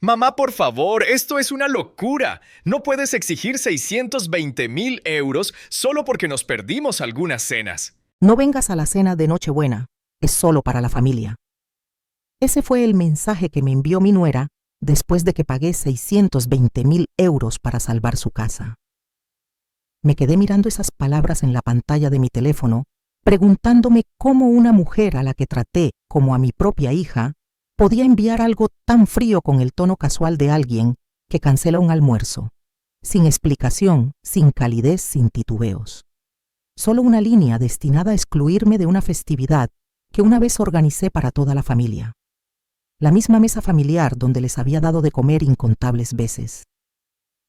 Mamá, por favor, esto es una locura. No puedes exigir 620.000 euros solo porque nos perdimos algunas cenas. No vengas a la cena de Nochebuena, es solo para la familia. Ese fue el mensaje que me envió mi nuera después de que pagué 620.000 euros para salvar su casa. Me quedé mirando esas palabras en la pantalla de mi teléfono, preguntándome cómo una mujer a la que traté como a mi propia hija podía enviar algo tan frío con el tono casual de alguien que cancela un almuerzo, sin explicación, sin calidez, sin titubeos. Solo una línea destinada a excluirme de una festividad que una vez organicé para toda la familia. La misma mesa familiar donde les había dado de comer incontables veces.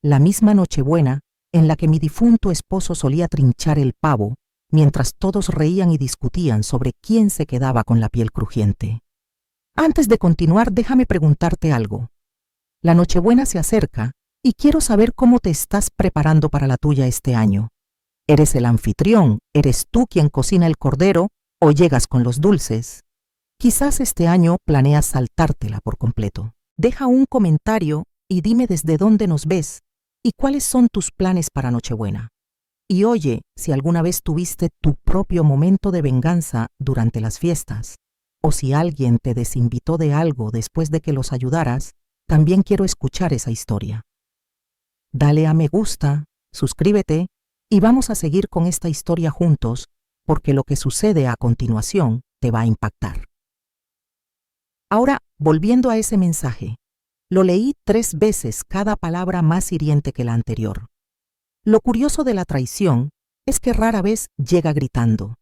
La misma Nochebuena en la que mi difunto esposo solía trinchar el pavo mientras todos reían y discutían sobre quién se quedaba con la piel crujiente. Antes de continuar, déjame preguntarte algo. La Nochebuena se acerca y quiero saber cómo te estás preparando para la tuya este año. ¿Eres el anfitrión? ¿Eres tú quien cocina el cordero o llegas con los dulces? Quizás este año planeas saltártela por completo. Deja un comentario y dime desde dónde nos ves y cuáles son tus planes para Nochebuena. Y oye, si alguna vez tuviste tu propio momento de venganza durante las fiestas, o si alguien te desinvitó de algo después de que los ayudaras, también quiero escuchar esa historia. Dale a me gusta, suscríbete y vamos a seguir con esta historia juntos porque lo que sucede a continuación te va a impactar. Ahora, volviendo a ese mensaje, lo leí 3 veces, cada palabra más hiriente que la anterior. Lo curioso de la traición es que rara vez llega gritando.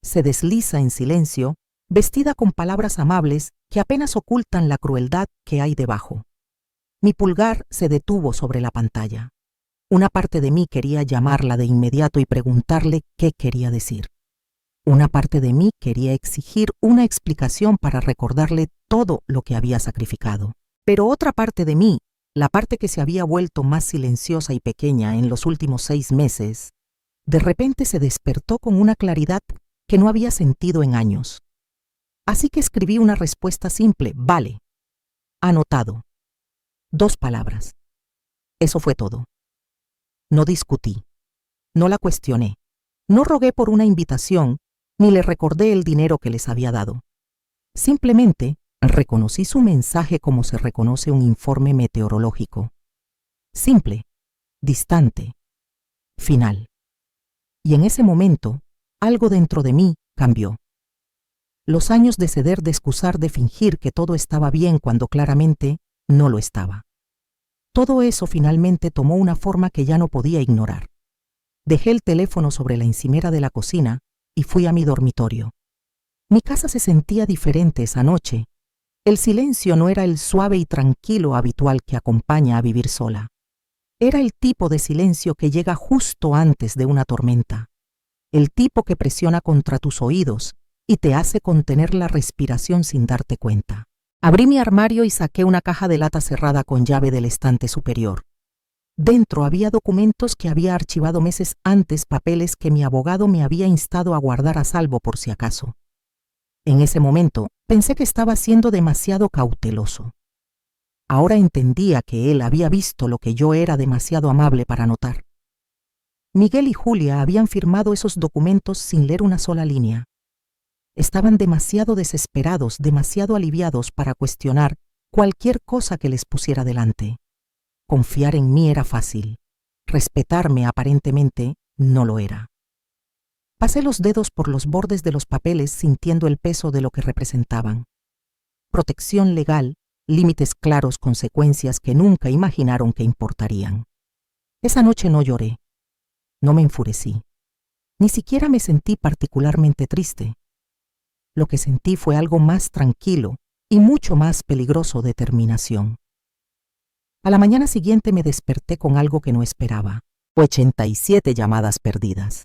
Se desliza en silencio, vestida con palabras amables que apenas ocultan la crueldad que hay debajo. Mi pulgar se detuvo sobre la pantalla. Una parte de mí quería llamarla de inmediato y preguntarle qué quería decir. Una parte de mí quería exigir una explicación para recordarle todo lo que había sacrificado. Pero otra parte de mí, la parte que se había vuelto más silenciosa y pequeña en los últimos 6 meses, de repente se despertó con una claridad que no había sentido en años. Así que escribí una respuesta simple: vale. Anotado. 2 palabras. Eso fue todo. No discutí. No la cuestioné. No rogué por una invitación, ni le recordé el dinero que les había dado. Simplemente reconocí su mensaje como se reconoce un informe meteorológico. Simple, distante, final. Y en ese momento, algo dentro de mí cambió. Los años de ceder, de excusar, de fingir que todo estaba bien cuando claramente no lo estaba. Todo eso finalmente tomó una forma que ya no podía ignorar. Dejé el teléfono sobre la encimera de la cocina y fui a mi dormitorio. Mi casa se sentía diferente esa noche. El silencio no era el suave y tranquilo habitual que acompaña a vivir sola. Era el tipo de silencio que llega justo antes de una tormenta. El tipo que presiona contra tus oídos y te hace contener la respiración sin darte cuenta. Abrí mi armario y saqué una caja de lata cerrada con llave del estante superior. Dentro había documentos que había archivado meses antes, papeles que mi abogado me había instado a guardar a salvo por si acaso. En ese momento pensé que estaba siendo demasiado cauteloso. Ahora entendía que él había visto lo que yo era demasiado amable para notar. Miguel y Julia habían firmado esos documentos sin leer una sola línea. Estaban demasiado desesperados, demasiado aliviados para cuestionar cualquier cosa que les pusiera delante. Confiar en mí era fácil. Respetarme aparentemente no lo era. Pasé los dedos por los bordes de los papeles sintiendo el peso de lo que representaban. Protección legal, límites claros, consecuencias que nunca imaginaron que importarían. Esa noche no lloré. No me enfurecí. Ni siquiera me sentí particularmente triste. Lo que sentí fue algo más tranquilo y mucho más peligroso: determinación. A la mañana siguiente me desperté con algo que no esperaba: 87 llamadas perdidas.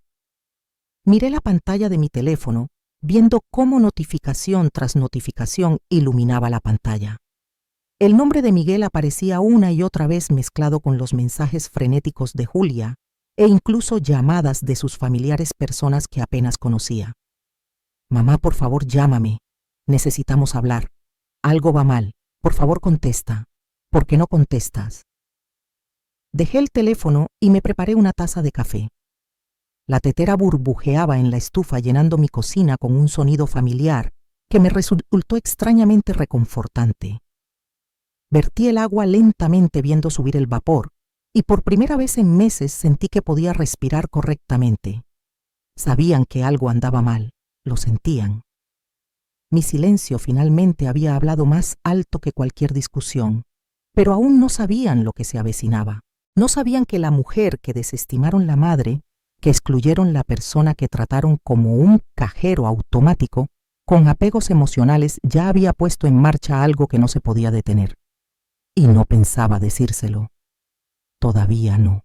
Miré la pantalla de mi teléfono, viendo cómo notificación tras notificación iluminaba la pantalla. El nombre de Miguel aparecía una y otra vez mezclado con los mensajes frenéticos de Julia e incluso llamadas de sus familiares, personas que apenas conocía. Mamá, por favor, llámame. Necesitamos hablar. Algo va mal. Por favor, contesta. ¿Por qué no contestas? Dejé el teléfono y me preparé una taza de café. La tetera burbujeaba en la estufa llenando mi cocina con un sonido familiar que me resultó extrañamente reconfortante. Vertí el agua lentamente viendo subir el vapor y por primera vez en meses sentí que podía respirar correctamente. Sabían que algo andaba mal, lo sentían. Mi silencio finalmente había hablado más alto que cualquier discusión, pero aún no sabían lo que se avecinaba. No sabían que la mujer que desestimaron la madre, que excluyeron la persona que trataron como un cajero automático, con apegos emocionales ya había puesto en marcha algo que no se podía detener. Y no pensaba decírselo. Todavía no.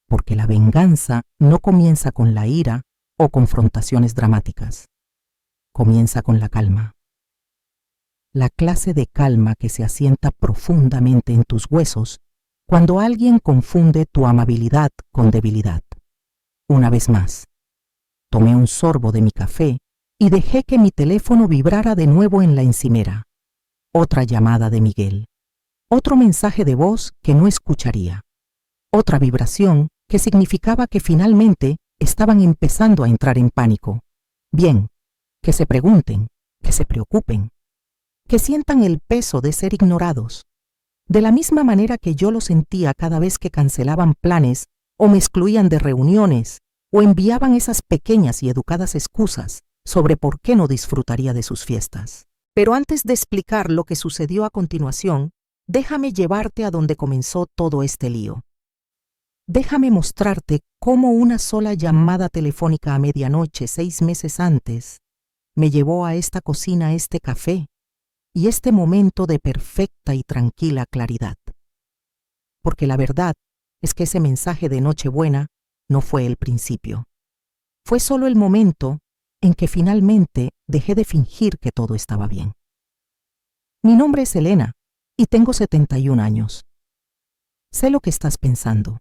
Porque la venganza no comienza con la ira o confrontaciones dramáticas. Comienza con la calma. La clase de calma que se asienta profundamente en tus huesos cuando alguien confunde tu amabilidad con debilidad. Una vez más, tomé un sorbo de mi café y dejé que mi teléfono vibrara de nuevo en la encimera. Otra llamada de Miguel. Otro mensaje de voz que no escucharía. Otra vibración que significaba que finalmente estaban empezando a entrar en pánico. Bien, que se pregunten, que se preocupen, que sientan el peso de ser ignorados. De la misma manera que yo lo sentía cada vez que cancelaban planes o me excluían de reuniones o enviaban esas pequeñas y educadas excusas sobre por qué no disfrutaría de sus fiestas. Pero antes de explicar lo que sucedió a continuación, déjame llevarte a donde comenzó todo este lío. Déjame mostrarte cómo una sola llamada telefónica a medianoche 6 meses antes me llevó a esta cocina, este café y este momento de perfecta y tranquila claridad. Porque la verdad es que ese mensaje de Nochebuena no fue el principio. Fue solo el momento en que finalmente dejé de fingir que todo estaba bien. Mi nombre es Elena y tengo 71 años. Sé lo que estás pensando.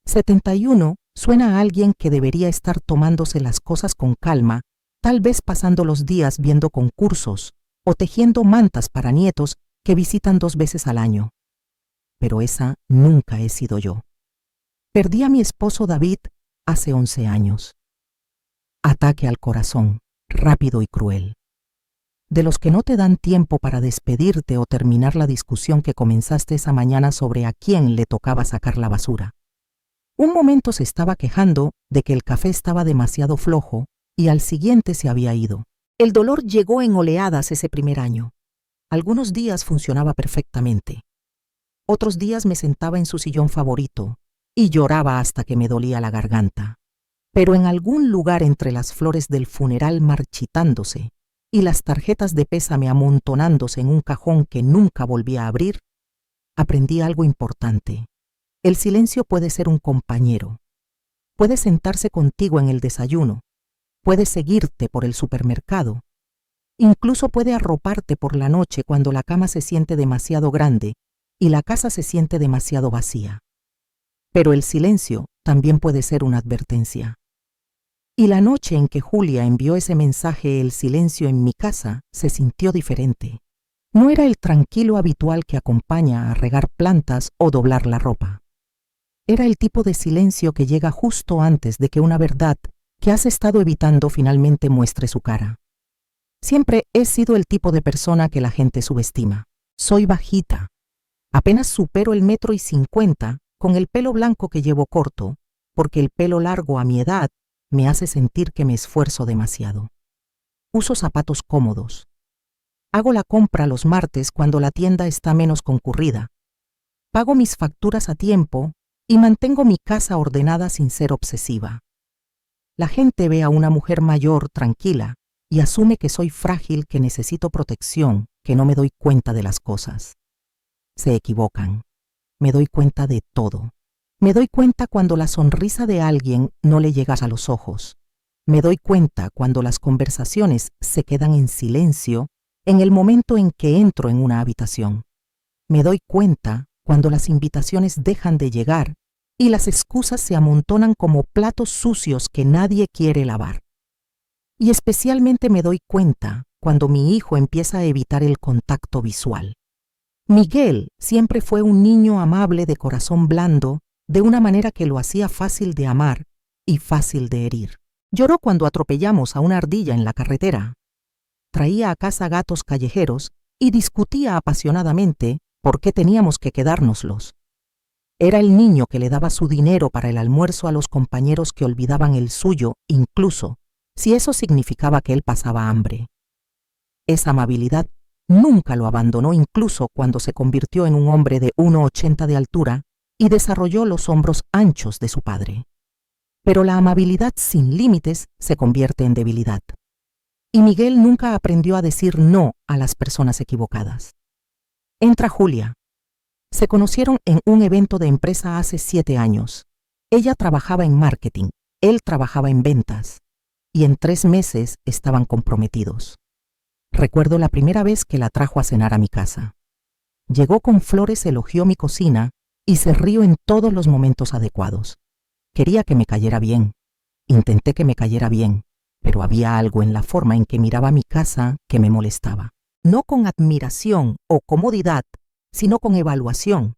71 suena a alguien que debería estar tomándose las cosas con calma, tal vez pasando los días viendo concursos o tejiendo mantas para nietos que visitan 2 veces al año. Pero esa nunca he sido yo. Perdí a mi esposo David hace 11 años. Ataque al corazón, rápido y cruel. De los que no te dan tiempo para despedirte o terminar la discusión que comenzaste esa mañana sobre a quién le tocaba sacar la basura. Un momento se estaba quejando de que el café estaba demasiado flojo y al siguiente se había ido. El dolor llegó en oleadas ese primer año. Algunos días funcionaba perfectamente. Otros días me sentaba en su sillón favorito y lloraba hasta que me dolía la garganta. Pero en algún lugar entre las flores del funeral marchitándose y las tarjetas de pésame amontonándose en un cajón que nunca volví a abrir, aprendí algo importante. El silencio puede ser un compañero. Puede sentarse contigo en el desayuno. Puede seguirte por el supermercado. Incluso puede arroparte por la noche cuando la cama se siente demasiado grande y la casa se siente demasiado vacía. Pero el silencio también puede ser una advertencia. Y la noche en que Julia envió ese mensaje, el silencio en mi casa se sintió diferente. No era el tranquilo habitual que acompaña a regar plantas o doblar la ropa. Era el tipo de silencio que llega justo antes de que una verdad que has estado evitando finalmente muestre su cara. Siempre he sido el tipo de persona que la gente subestima. Soy bajita. Apenas supero el 1,50 m con el pelo blanco que llevo corto, porque el pelo largo a mi edad me hace sentir que me esfuerzo demasiado. Uso zapatos cómodos. Hago la compra los martes cuando la tienda está menos concurrida. Pago mis facturas a tiempo y mantengo mi casa ordenada sin ser obsesiva. La gente ve a una mujer mayor tranquila y asume que soy frágil, que necesito protección, que no me doy cuenta de las cosas. Se equivocan. Me doy cuenta de todo. Me doy cuenta cuando la sonrisa de alguien no le llega a los ojos. Me doy cuenta cuando las conversaciones se quedan en silencio en el momento en que entro en una habitación. Me doy cuenta cuando las invitaciones dejan de llegar y las excusas se amontonan como platos sucios que nadie quiere lavar. Y especialmente me doy cuenta cuando mi hijo empieza a evitar el contacto visual. Miguel siempre fue un niño amable de corazón blando, de una manera que lo hacía fácil de amar y fácil de herir. Lloró cuando atropellamos a una ardilla en la carretera. Traía a casa gatos callejeros y discutía apasionadamente por qué teníamos que quedárnoslos. Era el niño que le daba su dinero para el almuerzo a los compañeros que olvidaban el suyo, incluso si eso significaba que él pasaba hambre. Esa amabilidad nunca lo abandonó, incluso cuando se convirtió en un hombre de 1,80 de altura y desarrolló los hombros anchos de su padre. Pero la amabilidad sin límites se convierte en debilidad. Y Miguel nunca aprendió a decir no a las personas equivocadas. Entra Julia. Se conocieron en un evento de empresa hace 7 años. Ella trabajaba en marketing, él trabajaba en ventas, y en 3 meses estaban comprometidos. Recuerdo la primera vez que la trajo a cenar a mi casa. Llegó con flores, elogió mi cocina y se rió en todos los momentos adecuados. Quería que me cayera bien. Intenté que me cayera bien, pero había algo en la forma en que miraba mi casa que me molestaba. No con admiración o comodidad, sino con evaluación.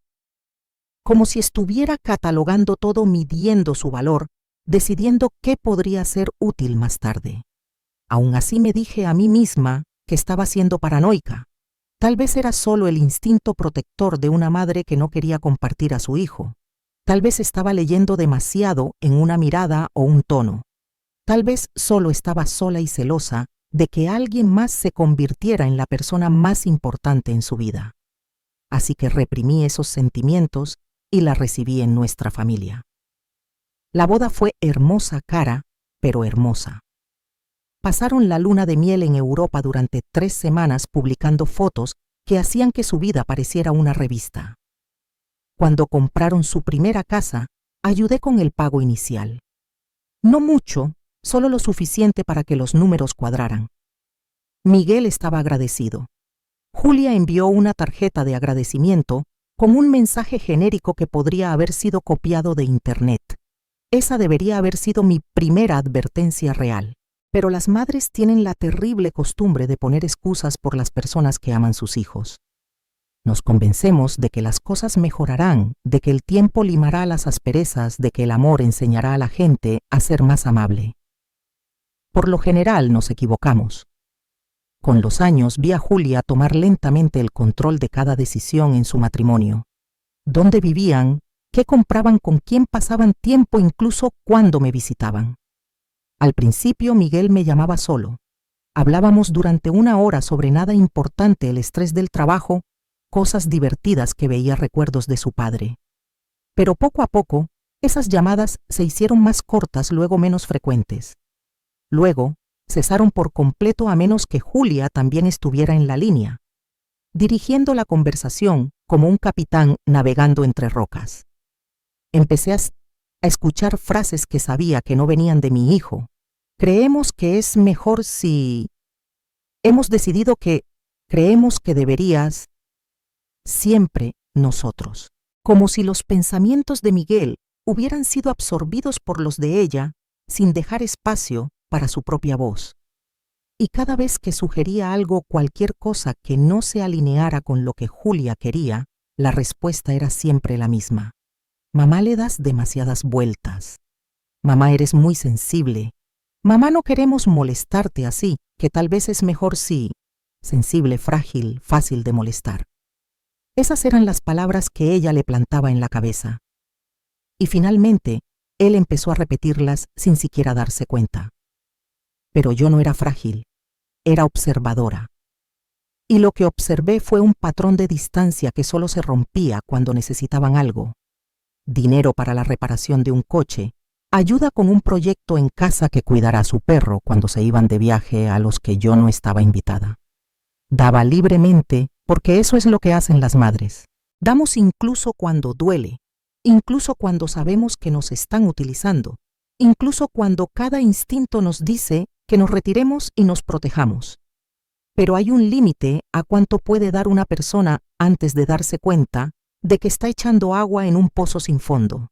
Como si estuviera catalogando todo, midiendo su valor, decidiendo qué podría ser útil más tarde. Aún así me dije a mí misma que estaba siendo paranoica. Tal vez era solo el instinto protector de una madre que no quería compartir a su hijo. Tal vez estaba leyendo demasiado en una mirada o un tono. Tal vez solo estaba sola y celosa de que alguien más se convirtiera en la persona más importante en su vida. Así que reprimí esos sentimientos y la recibí en nuestra familia. La boda fue hermosa, cara, pero hermosa. Pasaron la luna de miel en Europa durante 3 semanas publicando fotos que hacían que su vida pareciera una revista. Cuando compraron su primera casa, ayudé con el pago inicial. No mucho, solo lo suficiente para que los números cuadraran. Miguel estaba agradecido. Julia envió una tarjeta de agradecimiento con un mensaje genérico que podría haber sido copiado de Internet. Esa debería haber sido mi primera advertencia real. Pero las madres tienen la terrible costumbre de poner excusas por las personas que aman sus hijos. Nos convencemos de que las cosas mejorarán, de que el tiempo limará las asperezas, de que el amor enseñará a la gente a ser más amable. Por lo general nos equivocamos. Con los años vi a Julia tomar lentamente el control de cada decisión en su matrimonio. ¿Dónde vivían? ¿Qué compraban? ¿Con quién pasaban tiempo? Incluso cuándo me visitaban. Al principio Miguel me llamaba solo. Hablábamos durante 1 hora sobre nada importante, el estrés del trabajo, cosas divertidas que veía, recuerdos de su padre. Pero poco a poco, esas llamadas se hicieron más cortas, luego menos frecuentes. Luego, cesaron por completo a menos que Julia también estuviera en la línea, dirigiendo la conversación como un capitán navegando entre rocas. Empecé a escuchar frases que sabía que no venían de mi hijo. Creemos que es mejor si... Hemos decidido que... Creemos que deberías... Siempre nosotros. Como si los pensamientos de Miguel hubieran sido absorbidos por los de ella, sin dejar espacio para su propia voz. Y cada vez que sugería algo, cualquier cosa que no se alineara con lo que Julia quería, la respuesta era siempre la misma. Mamá, le das demasiadas vueltas. Mamá, eres muy sensible. Mamá, no queremos molestarte así, que tal vez es mejor si... Sensible, frágil, fácil de molestar. Esas eran las palabras que ella le plantaba en la cabeza. Y finalmente, él empezó a repetirlas sin siquiera darse cuenta. Pero yo no era frágil, era observadora. Y lo que observé fue un patrón de distancia que solo se rompía cuando necesitaban algo. Dinero para la reparación de un coche, ayuda con un proyecto en casa, que cuidara a su perro cuando se iban de viaje a los que yo no estaba invitada. Daba libremente, porque eso es lo que hacen las madres. Damos incluso cuando duele, incluso cuando sabemos que nos están utilizando, incluso cuando cada instinto nos dice que nos retiremos y nos protejamos. Pero hay un límite a cuánto puede dar una persona antes de darse cuenta de que está echando agua en un pozo sin fondo.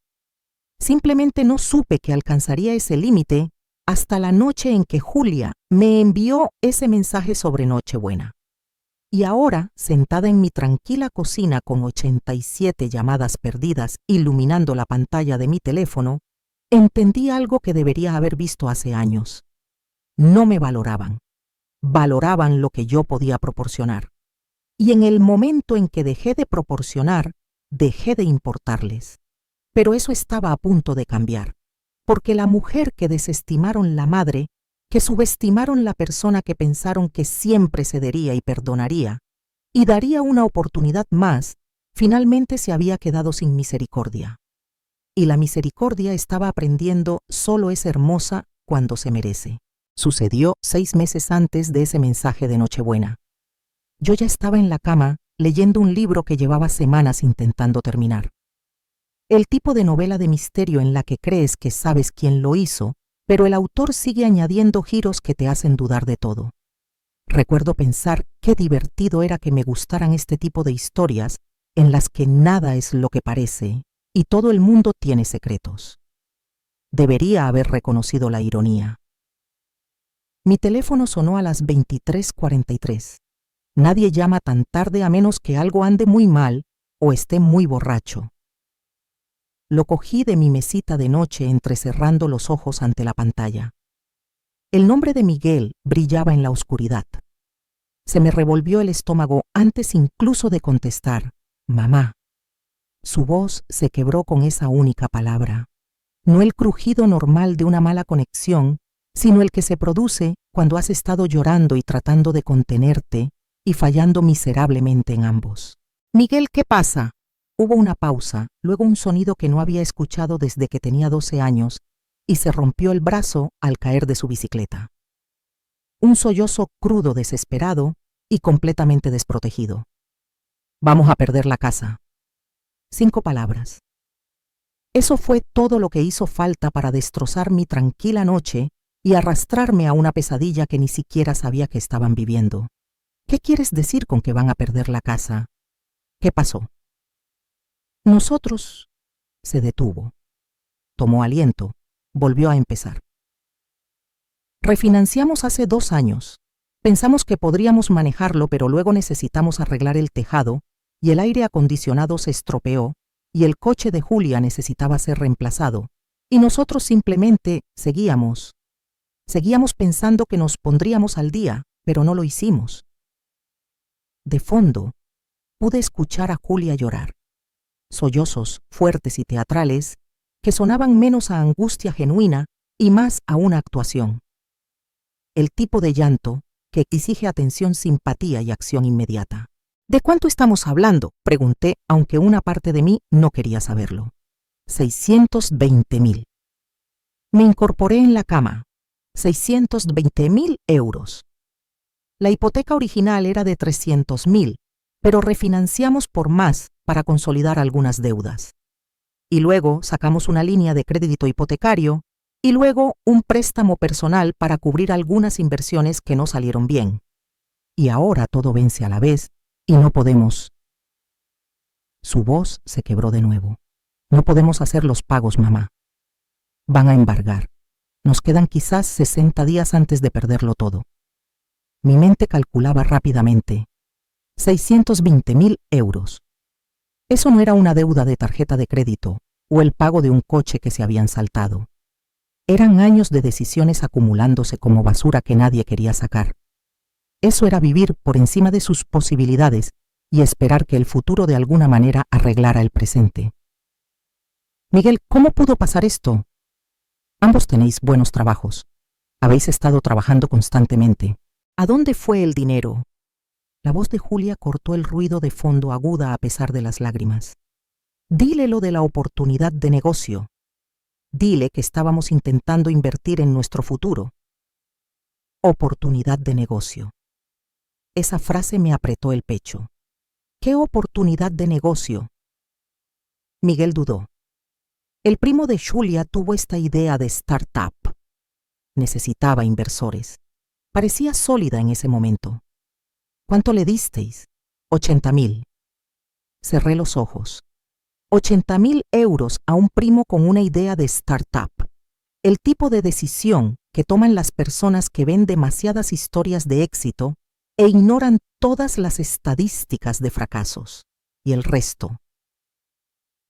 Simplemente no supe que alcanzaría ese límite hasta la noche en que Julia me envió ese mensaje sobre Nochebuena. Y ahora, sentada en mi tranquila cocina con 87 llamadas perdidas iluminando la pantalla de mi teléfono, entendí algo que debería haber visto hace años. No me valoraban. Valoraban lo que yo podía proporcionar. Y en el momento en que dejé de proporcionar, dejé de importarles. Pero eso estaba a punto de cambiar, porque la mujer que desestimaron la madre, que subestimaron la persona que pensaron que siempre cedería y perdonaría, y daría una oportunidad más, finalmente se había quedado sin misericordia. Y la misericordia estaba aprendiendo solo es hermosa cuando se merece. Sucedió 6 meses antes de ese mensaje de Nochebuena. Yo ya estaba en la cama leyendo un libro que llevaba semanas intentando terminar. El tipo de novela de misterio en la que crees que sabes quién lo hizo, pero el autor sigue añadiendo giros que te hacen dudar de todo. Recuerdo pensar qué divertido era que me gustaran este tipo de historias en las que nada es lo que parece y todo el mundo tiene secretos. Debería haber reconocido la ironía. Mi teléfono sonó a las 23:43. Nadie llama tan tarde a menos que algo ande muy mal o esté muy borracho. Lo cogí de mi mesita de noche entrecerrando los ojos ante la pantalla. El nombre de Miguel brillaba en la oscuridad. Se me revolvió el estómago antes incluso de contestar, «Mamá». Su voz se quebró con esa única palabra. No el crujido normal de una mala conexión, sino el que se produce cuando has estado llorando y tratando de contenerte y fallando miserablemente en ambos. «Miguel, ¿qué pasa?». Hubo una pausa, luego un sonido que no había escuchado desde que tenía 12 años y se rompió el brazo al caer de su bicicleta. Un sollozo crudo, desesperado y completamente desprotegido. «Vamos a perder la casa». 5 palabras. Eso fue todo lo que hizo falta para destrozar mi tranquila noche y arrastrarme a una pesadilla que ni siquiera sabía que estaban viviendo. «¿Qué quieres decir con que van a perder la casa? ¿Qué pasó?». «Nosotros». Se detuvo. Tomó aliento. Volvió a empezar. «Refinanciamos hace 2 años. Pensamos que podríamos manejarlo, pero luego necesitamos arreglar el tejado y el aire acondicionado se estropeó y el coche de Julia necesitaba ser reemplazado. Y nosotros simplemente seguíamos pensando que nos pondríamos al día, pero no lo hicimos». De fondo, pude escuchar a Julia llorar. Sollozos fuertes y teatrales que sonaban menos a angustia genuina y más a una actuación. El tipo de llanto que exige atención, simpatía y acción inmediata. «¿De cuánto estamos hablando?», pregunté, aunque una parte de mí no quería saberlo. 620.000. Me incorporé en la cama. 620.000 euros. La hipoteca original era de 300.000, pero refinanciamos por más para consolidar algunas deudas. Y luego sacamos una línea de crédito hipotecario y luego un préstamo personal para cubrir algunas inversiones que no salieron bien. Y ahora todo vence a la vez y no podemos. Su voz se quebró de nuevo. «No podemos hacer los pagos, mamá. Van a embargar. Nos quedan quizás 60 días antes de perderlo todo». Mi mente calculaba rápidamente. 620.000 euros. Eso no era una deuda de tarjeta de crédito o el pago de un coche que se habían saltado. Eran años de decisiones acumulándose como basura que nadie quería sacar. Eso era vivir por encima de sus posibilidades y esperar que el futuro de alguna manera arreglara el presente. «Miguel, ¿cómo pudo pasar esto? Ambos tenéis buenos trabajos. Habéis estado trabajando constantemente. ¿A dónde fue el dinero?». La voz de Julia cortó el ruido de fondo aguda a pesar de las lágrimas. «Dile lo de la oportunidad de negocio. Dile que estábamos intentando invertir en nuestro futuro». Oportunidad de negocio. Esa frase me apretó el pecho. ¿Qué oportunidad de negocio? Miguel dudó. El primo de Julia tuvo esta idea de startup. Necesitaba inversores. Parecía sólida en ese momento. ¿Cuánto le disteis? 80.000. Cerré los ojos. 80.000 euros a un primo con una idea de startup. El tipo de decisión que toman las personas que ven demasiadas historias de éxito e ignoran todas las estadísticas de fracasos y el resto.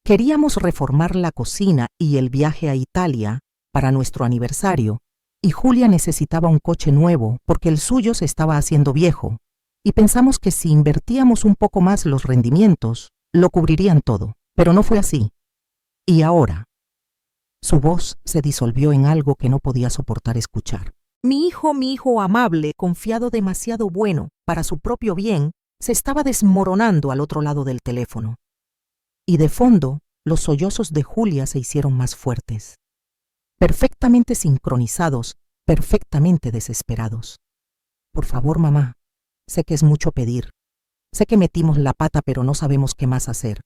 Queríamos reformar la cocina y el viaje a Italia para nuestro aniversario, y Julia necesitaba un coche nuevo porque el suyo se estaba haciendo viejo, y pensamos que si invertíamos un poco más los rendimientos, lo cubrirían todo, pero no fue así. Y ahora, su voz se disolvió en algo que no podía soportar escuchar. Mi hijo amable, confiado, demasiado bueno para su propio bien, se estaba desmoronando al otro lado del teléfono. Y de fondo, los sollozos de Julia se hicieron más fuertes. Perfectamente sincronizados, perfectamente desesperados. Por favor, mamá, sé que es mucho pedir. Sé que metimos la pata, pero no sabemos qué más hacer.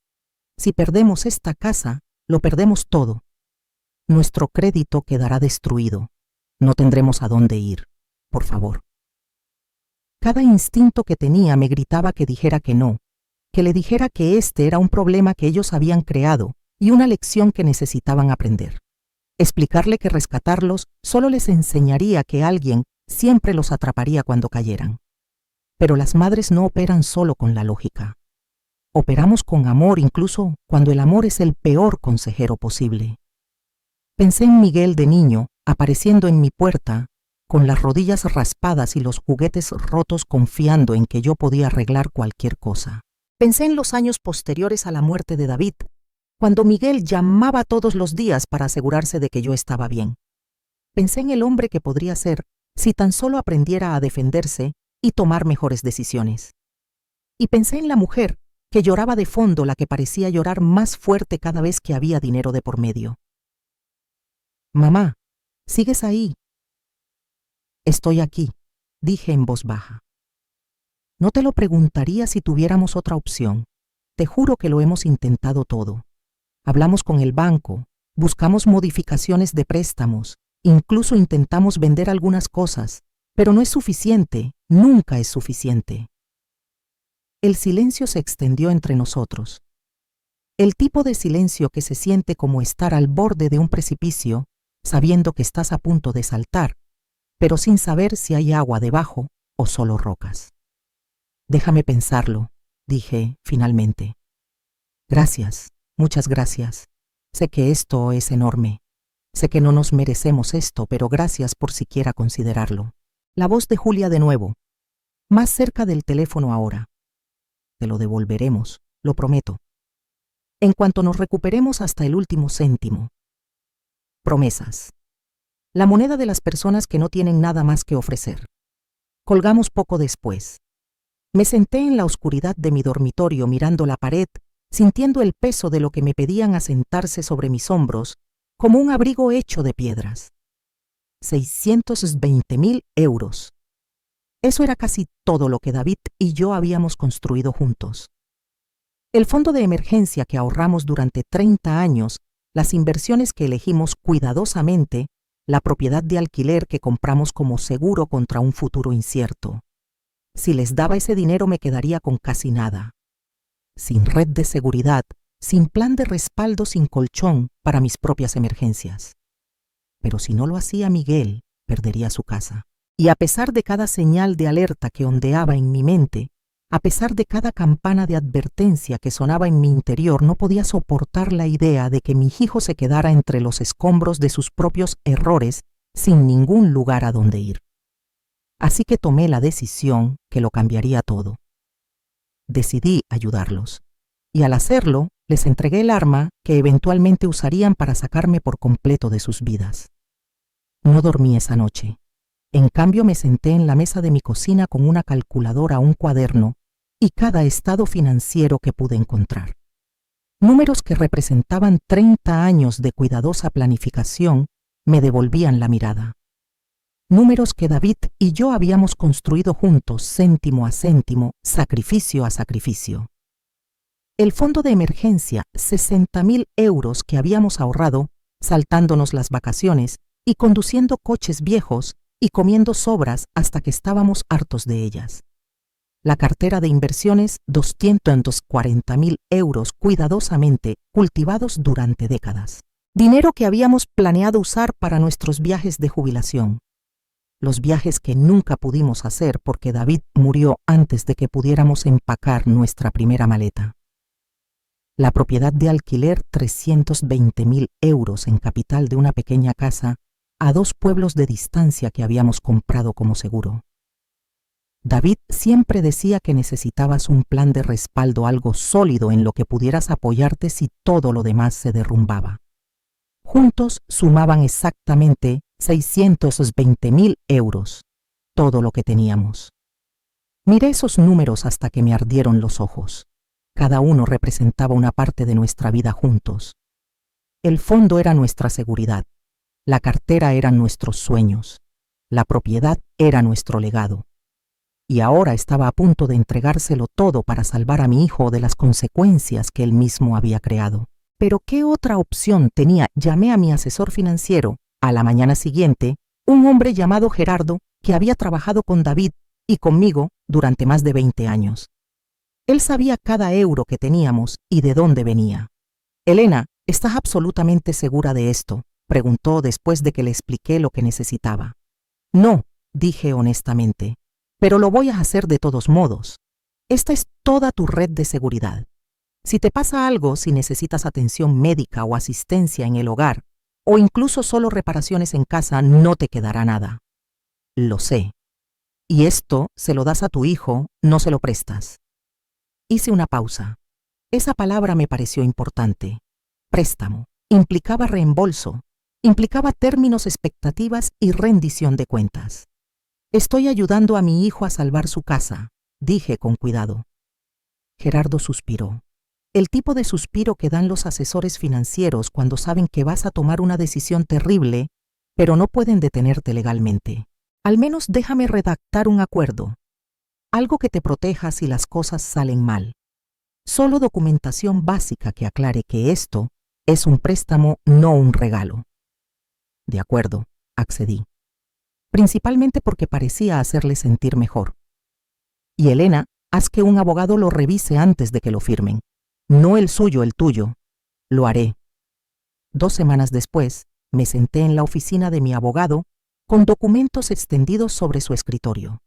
Si perdemos esta casa, lo perdemos todo. Nuestro crédito quedará destruido. No tendremos a dónde ir. Por favor. Cada instinto que tenía me gritaba que dijera que no, que le dijera que este era un problema que ellos habían creado y una lección que necesitaban aprender. Explicarle que rescatarlos solo les enseñaría que alguien siempre los atraparía cuando cayeran. Pero las madres no operan solo con la lógica. Operamos con amor, incluso cuando el amor es el peor consejero posible. Pensé en Miguel de niño, apareciendo en mi puerta, con las rodillas raspadas y los juguetes rotos, confiando en que yo podía arreglar cualquier cosa. Pensé en los años posteriores a la muerte de David, cuando Miguel llamaba todos los días para asegurarse de que yo estaba bien. Pensé en el hombre que podría ser si tan solo aprendiera a defenderse y tomar mejores decisiones. Y pensé en la mujer que lloraba de fondo, la que parecía llorar más fuerte cada vez que había dinero de por medio. Mamá, ¿sigues ahí? Estoy aquí, dije en voz baja. No te lo preguntaría si tuviéramos otra opción. Te juro que lo hemos intentado todo. Hablamos con el banco, buscamos modificaciones de préstamos, incluso intentamos vender algunas cosas, pero no es suficiente, nunca es suficiente. El silencio se extendió entre nosotros. El tipo de silencio que se siente como estar al borde de un precipicio, sabiendo que estás a punto de saltar, pero sin saber si hay agua debajo o solo rocas. Déjame pensarlo, dije finalmente. Gracias, muchas gracias. Sé que esto es enorme. Sé que no nos merecemos esto, pero gracias por siquiera considerarlo. La voz de Julia de nuevo, más cerca del teléfono ahora. Te lo devolveremos, lo prometo. En cuanto nos recuperemos hasta el último céntimo. Promesas. La moneda de las personas que no tienen nada más que ofrecer. Colgamos poco después. Me senté en la oscuridad de mi dormitorio mirando la pared, sintiendo el peso de lo que me pedían asentarse sobre mis hombros, como un abrigo hecho de piedras. 620.000 euros. Eso era casi todo lo que David y yo habíamos construido juntos. El fondo de emergencia que ahorramos durante 30 años, las inversiones que elegimos cuidadosamente, la propiedad de alquiler que compramos como seguro contra un futuro incierto. Si les daba ese dinero me quedaría con casi nada. Sin red de seguridad, sin plan de respaldo, sin colchón para mis propias emergencias. Pero si no lo hacía Miguel, perdería su casa. Y a pesar de cada señal de alerta que ondeaba en mi mente, a pesar de cada campana de advertencia que sonaba en mi interior, no podía soportar la idea de que mi hijo se quedara entre los escombros de sus propios errores sin ningún lugar a donde ir. Así que tomé la decisión que lo cambiaría todo. Decidí ayudarlos, y al hacerlo, les entregué el arma que eventualmente usarían para sacarme por completo de sus vidas. No dormí esa noche. En cambio, me senté en la mesa de mi cocina con una calculadora, un cuaderno y cada estado financiero que pude encontrar. Números que representaban 30 años de cuidadosa planificación me devolvían la mirada. Números que David y yo habíamos construido juntos, céntimo a céntimo, sacrificio a sacrificio. El fondo de emergencia, 60.000 euros que habíamos ahorrado, saltándonos las vacaciones y conduciendo coches viejos y comiendo sobras hasta que estábamos hartos de ellas. La cartera de inversiones, 240.000 euros cuidadosamente cultivados durante décadas. Dinero que habíamos planeado usar para nuestros viajes de jubilación. los viajes que nunca pudimos hacer porque David murió antes de que pudiéramos empacar nuestra primera maleta. La propiedad de alquiler 320.000 euros en capital de una pequeña casa a 2 pueblos de distancia que habíamos comprado como seguro. David siempre decía que necesitabas un plan de respaldo, algo sólido en lo que pudieras apoyarte si todo lo demás se derrumbaba. Juntos sumaban exactamente 620.000 euros, todo lo que teníamos. Miré esos números hasta que me ardieron los ojos. Cada uno representaba una parte de nuestra vida juntos. El fondo era nuestra seguridad, la cartera eran nuestros sueños, la propiedad era nuestro legado. Y ahora estaba a punto de entregárselo todo para salvar a mi hijo de las consecuencias que él mismo había creado. Pero ¿qué otra opción tenía? Llamé a mi asesor financiero. A la mañana siguiente, un hombre llamado Gerardo, que había trabajado con David y conmigo durante más de 20 años. Él sabía cada euro que teníamos y de dónde venía. «Elena, ¿estás absolutamente segura de esto?», preguntó después de que le expliqué lo que necesitaba. «No», dije honestamente, «pero lo voy a hacer de todos modos. Esta es toda tu red de seguridad. Si te pasa algo, si necesitas atención médica o asistencia en el hogar, o incluso solo reparaciones en casa, no te quedará nada». «Lo sé. Y esto se lo das a tu hijo, no se lo prestas». Hice una pausa. Esa palabra me pareció importante. Préstamo. Implicaba reembolso. Implicaba términos, expectativas y rendición de cuentas. «Estoy ayudando a mi hijo a salvar su casa», dije con cuidado. Gerardo suspiró. El tipo de suspiro que dan los asesores financieros cuando saben que vas a tomar una decisión terrible, pero no pueden detenerte legalmente. «Al menos déjame redactar un acuerdo. Algo que te proteja si las cosas salen mal. Solo documentación básica que aclare que esto es un préstamo, no un regalo». «De acuerdo», accedí. Principalmente porque parecía hacerle sentir mejor. «Y Elena, haz que un abogado lo revise antes de que lo firmen. No el suyo, el tuyo». «Lo haré». 2 semanas después, me senté en la oficina de mi abogado con documentos extendidos sobre su escritorio.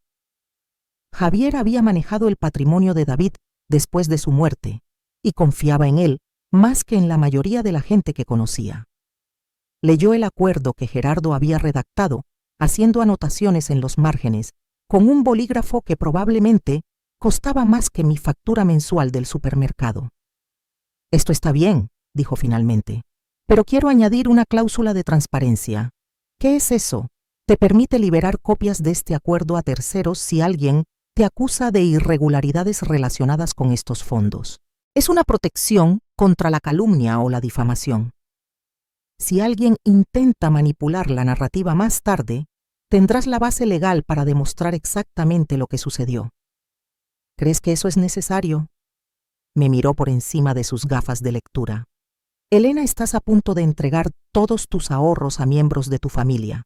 Javier había manejado el patrimonio de David después de su muerte y confiaba en él más que en la mayoría de la gente que conocía. Leyó el acuerdo que Gerardo había redactado, haciendo anotaciones en los márgenes, con un bolígrafo que probablemente costaba más que mi factura mensual del supermercado. «Esto está bien», dijo finalmente, «pero quiero añadir una cláusula de transparencia». «¿Qué es eso?». «Te permite liberar copias de este acuerdo a terceros si alguien te acusa de irregularidades relacionadas con estos fondos. Es una protección contra la calumnia o la difamación. Si alguien intenta manipular la narrativa más tarde, tendrás la base legal para demostrar exactamente lo que sucedió». «¿Crees que eso es necesario?». Me miró por encima de sus gafas de lectura. «Elena, estás a punto de entregar todos tus ahorros a miembros de tu familia.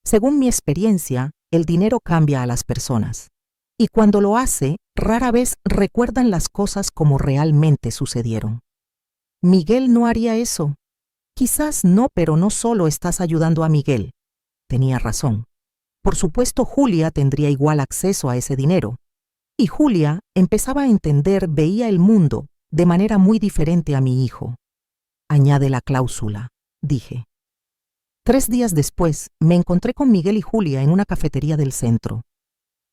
Según mi experiencia, el dinero cambia a las personas. Y cuando lo hace, rara vez recuerdan las cosas como realmente sucedieron. Miguel no haría eso». «Quizás no, pero no solo estás ayudando a Miguel». Tenía razón. Por supuesto, Julia tendría igual acceso a ese dinero. Y Julia empezaba a entender, veía el mundo de manera muy diferente a mi hijo. «Añade la cláusula», dije. 3 días después, me encontré con Miguel y Julia en una cafetería del centro.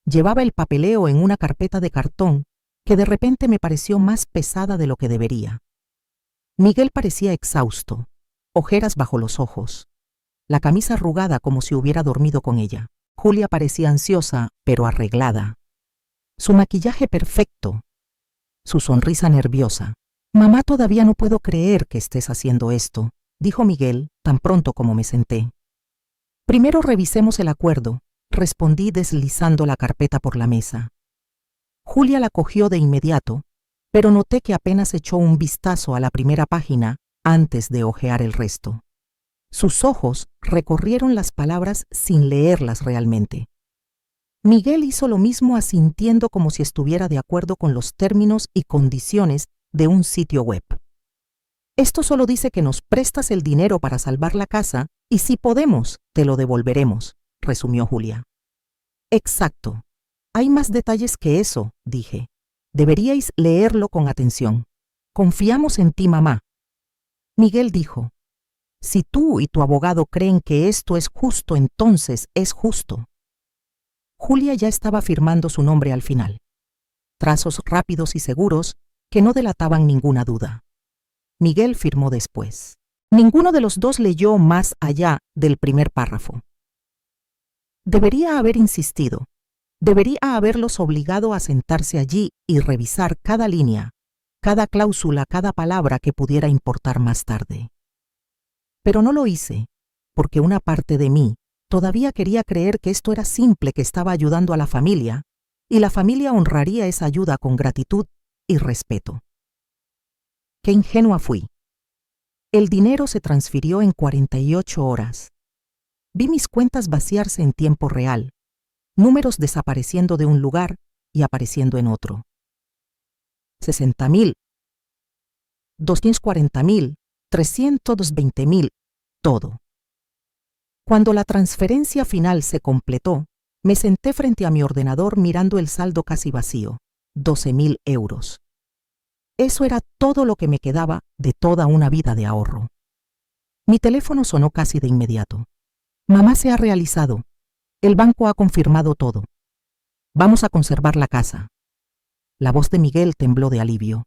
Llevaba el papeleo en una carpeta de cartón que de repente me pareció más pesada de lo que debería. Miguel parecía exhausto, ojeras bajo los ojos, la camisa arrugada como si hubiera dormido con ella. Julia parecía ansiosa, pero arreglada. Su maquillaje perfecto, su sonrisa nerviosa. «Mamá, todavía no puedo creer que estés haciendo esto», dijo Miguel tan pronto como me senté. «Primero revisemos el acuerdo», respondí deslizando la carpeta por la mesa. Julia la cogió de inmediato, pero noté que apenas echó un vistazo a la primera página antes de hojear el resto. Sus ojos recorrieron las palabras sin leerlas realmente. Miguel hizo lo mismo, asintiendo como si estuviera de acuerdo con los términos y condiciones de un sitio web. «Esto solo dice que nos prestas el dinero para salvar la casa y si podemos, te lo devolveremos», resumió Julia. Exacto. Hay más detalles que eso, dije. Deberíais leerlo con atención. Confiamos en ti, mamá. Miguel dijo, si tú y tu abogado creen que esto es justo, entonces es justo. Julia ya estaba firmando su nombre al final. Trazos rápidos y seguros que no delataban ninguna duda. Miguel firmó después. Ninguno de los dos leyó más allá del primer párrafo. Debería haber insistido. Debería haberlos obligado a sentarse allí y revisar cada línea, cada cláusula, cada palabra que pudiera importar más tarde. Pero no lo hice, porque una parte de mí todavía quería creer que esto era simple, que estaba ayudando a la familia, y la familia honraría esa ayuda con gratitud y respeto. Qué ingenua fui. El dinero se transfirió en 48 horas. Vi mis cuentas vaciarse en tiempo real, números desapareciendo de un lugar y apareciendo en otro. 60,000, 240,000, 320,000, todo. Cuando la transferencia final se completó, me senté frente a mi ordenador mirando el saldo casi vacío, 12,000 euros. Eso era todo lo que me quedaba de toda una vida de ahorro. Mi teléfono sonó casi de inmediato. Mamá, se ha realizado. El banco ha confirmado todo. Vamos a conservar la casa. La voz de Miguel tembló de alivio.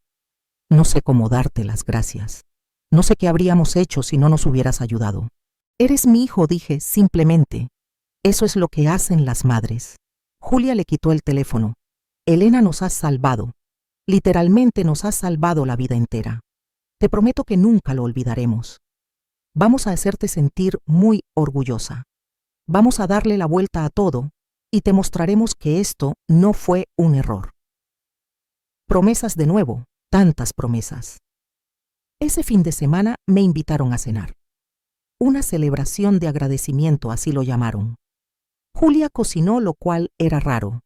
No sé cómo darte las gracias. No sé qué habríamos hecho si no nos hubieras ayudado. Eres mi hijo, dije, simplemente. Eso es lo que hacen las madres. Julia le quitó el teléfono. Elena, nos has salvado. Literalmente nos has salvado la vida entera. Te prometo que nunca lo olvidaremos. Vamos a hacerte sentir muy orgullosa. Vamos a darle la vuelta a todo y te mostraremos que esto no fue un error. Promesas de nuevo, tantas promesas. Ese fin de semana me invitaron a cenar. Una celebración de agradecimiento, así lo llamaron. Julia cocinó, lo cual era raro.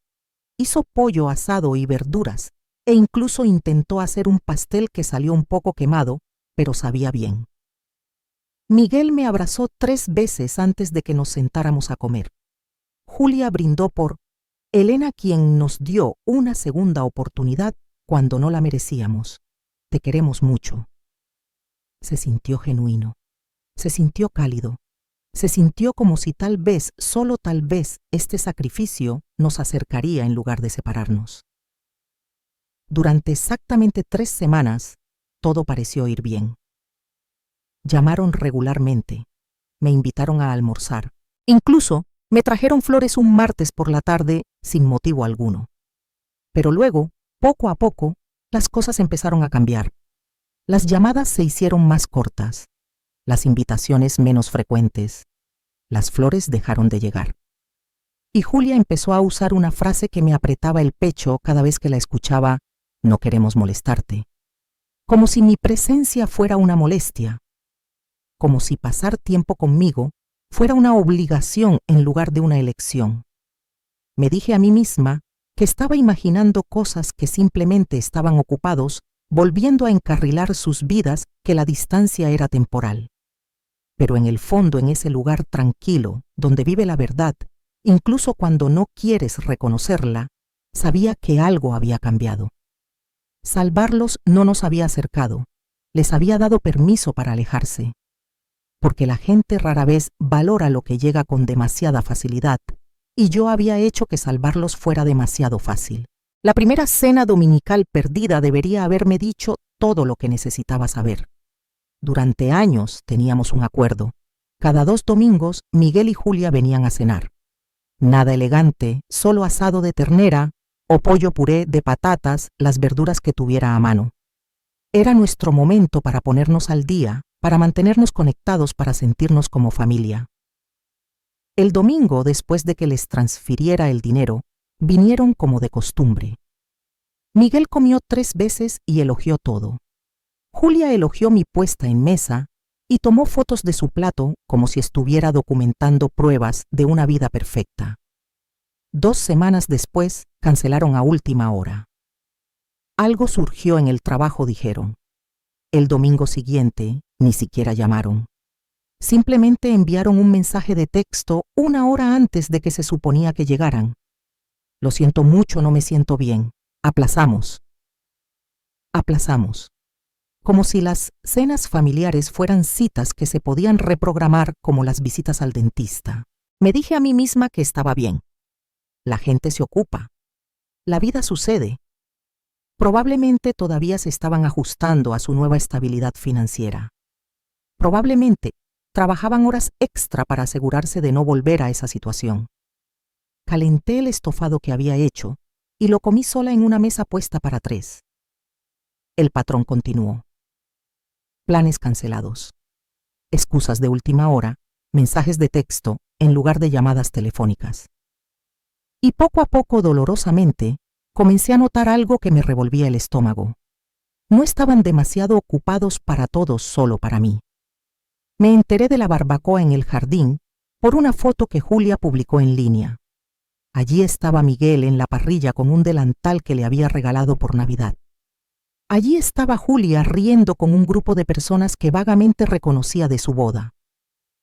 Hizo pollo asado y verduras, e incluso intentó hacer un pastel que salió un poco quemado, pero sabía bien. Miguel me abrazó 3 veces antes de que nos sentáramos a comer. Julia brindó por Elena, quien nos dio una segunda oportunidad cuando no la merecíamos. Te queremos mucho. Se sintió genuino. Se sintió cálido. Se sintió como si tal vez, solo tal vez, este sacrificio nos acercaría en lugar de separarnos. Durante exactamente 3 semanas, todo pareció ir bien. Llamaron regularmente. Me invitaron a almorzar. Incluso me trajeron flores un martes por la tarde sin motivo alguno. Pero luego, poco a poco, las cosas empezaron a cambiar. Las llamadas se hicieron más cortas, las invitaciones menos frecuentes, las flores dejaron de llegar. Y Julia empezó a usar una frase que me apretaba el pecho cada vez que la escuchaba: no queremos molestarte. Como si mi presencia fuera una molestia. Como si pasar tiempo conmigo fuera una obligación en lugar de una elección. Me dije a mí misma que estaba imaginando cosas que simplemente estaban ocupados, volviendo a encarrilar sus vidas, que la distancia era temporal. Pero en el fondo, en ese lugar tranquilo, donde vive la verdad, incluso cuando no quieres reconocerla, sabía que algo había cambiado. Salvarlos no nos había acercado, les había dado permiso para alejarse. Porque la gente rara vez valora lo que llega con demasiada facilidad, y yo había hecho que salvarlos fuera demasiado fácil. La primera cena dominical perdida debería haberme dicho todo lo que necesitaba saber. Durante años teníamos un acuerdo. Cada 2 domingos, Miguel y Julia venían a cenar. Nada elegante, solo asado de ternera o pollo puré de patatas, las verduras que tuviera a mano. Era nuestro momento para ponernos al día, para mantenernos conectados, para sentirnos como familia. El domingo, después de que les transfiriera el dinero, vinieron como de costumbre. Miguel comió 3 veces y elogió todo. Julia elogió mi puesta en mesa y tomó fotos de su plato como si estuviera documentando pruebas de una vida perfecta. 2 semanas después, cancelaron a última hora. Algo surgió en el trabajo, dijeron. El domingo siguiente, ni siquiera llamaron. Simplemente enviaron un mensaje de texto 1 hora antes de que se suponía que llegaran. Lo siento mucho, no me siento bien. Aplazamos. Aplazamos. Como si las cenas familiares fueran citas que se podían reprogramar como las visitas al dentista. Me dije a mí misma que estaba bien. La gente se ocupa. La vida sucede. Probablemente todavía se estaban ajustando a su nueva estabilidad financiera. Probablemente trabajaban horas extra para asegurarse de no volver a esa situación. Calenté el estofado que había hecho y lo comí sola en una mesa puesta para 3. El patrón continuó. Planes cancelados. Excusas de última hora, mensajes de texto en lugar de llamadas telefónicas. Y poco a poco, dolorosamente, comencé a notar algo que me revolvía el estómago. No estaban demasiado ocupados para todos, solo para mí. Me enteré de la barbacoa en el jardín por una foto que Julia publicó en línea. Allí estaba Miguel en la parrilla con un delantal que le había regalado por Navidad. Allí estaba Julia riendo con un grupo de personas que vagamente reconocía de su boda.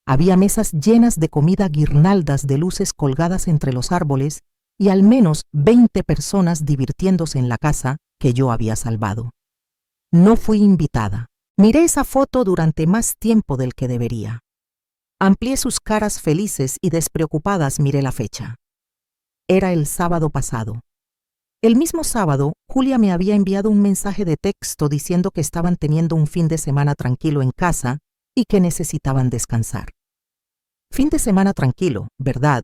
Había mesas llenas de comida, guirnaldas de luces colgadas entre los árboles y al menos 20 personas divirtiéndose en la casa que yo había salvado. No fui invitada. Miré esa foto durante más tiempo del que debería. Amplié sus caras felices y despreocupadas, miré la fecha. Era el sábado pasado. El mismo sábado, Julia me había enviado un mensaje de texto diciendo que estaban teniendo un fin de semana tranquilo en casa y que necesitaban descansar. Fin de semana tranquilo, ¿verdad?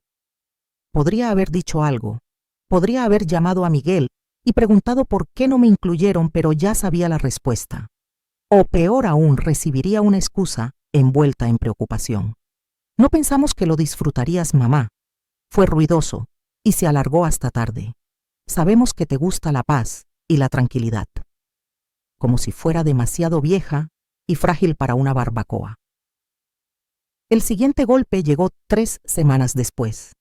Podría haber dicho algo. Podría haber llamado a Miguel y preguntado por qué no me incluyeron, pero ya sabía la respuesta. O peor aún, recibiría una excusa envuelta en preocupación. No pensamos que lo disfrutarías, mamá. Fue ruidoso y se alargó hasta tarde. Sabemos que te gusta la paz y la tranquilidad. Como si fuera demasiado vieja y frágil para una barbacoa. El siguiente golpe llegó 3 semanas después.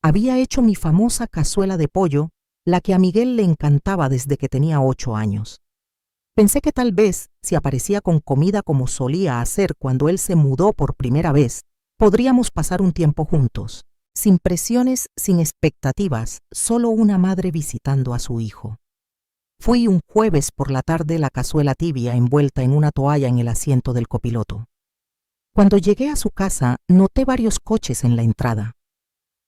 Había hecho mi famosa cazuela de pollo, la que a Miguel le encantaba desde que tenía 8 años. Pensé que tal vez, si aparecía con comida como solía hacer cuando él se mudó por primera vez, podríamos pasar un tiempo juntos. Sin presiones, sin expectativas, solo una madre visitando a su hijo. Fui un jueves por la tarde, la cazuela tibia envuelta en una toalla en el asiento del copiloto. Cuando llegué a su casa, noté varios coches en la entrada.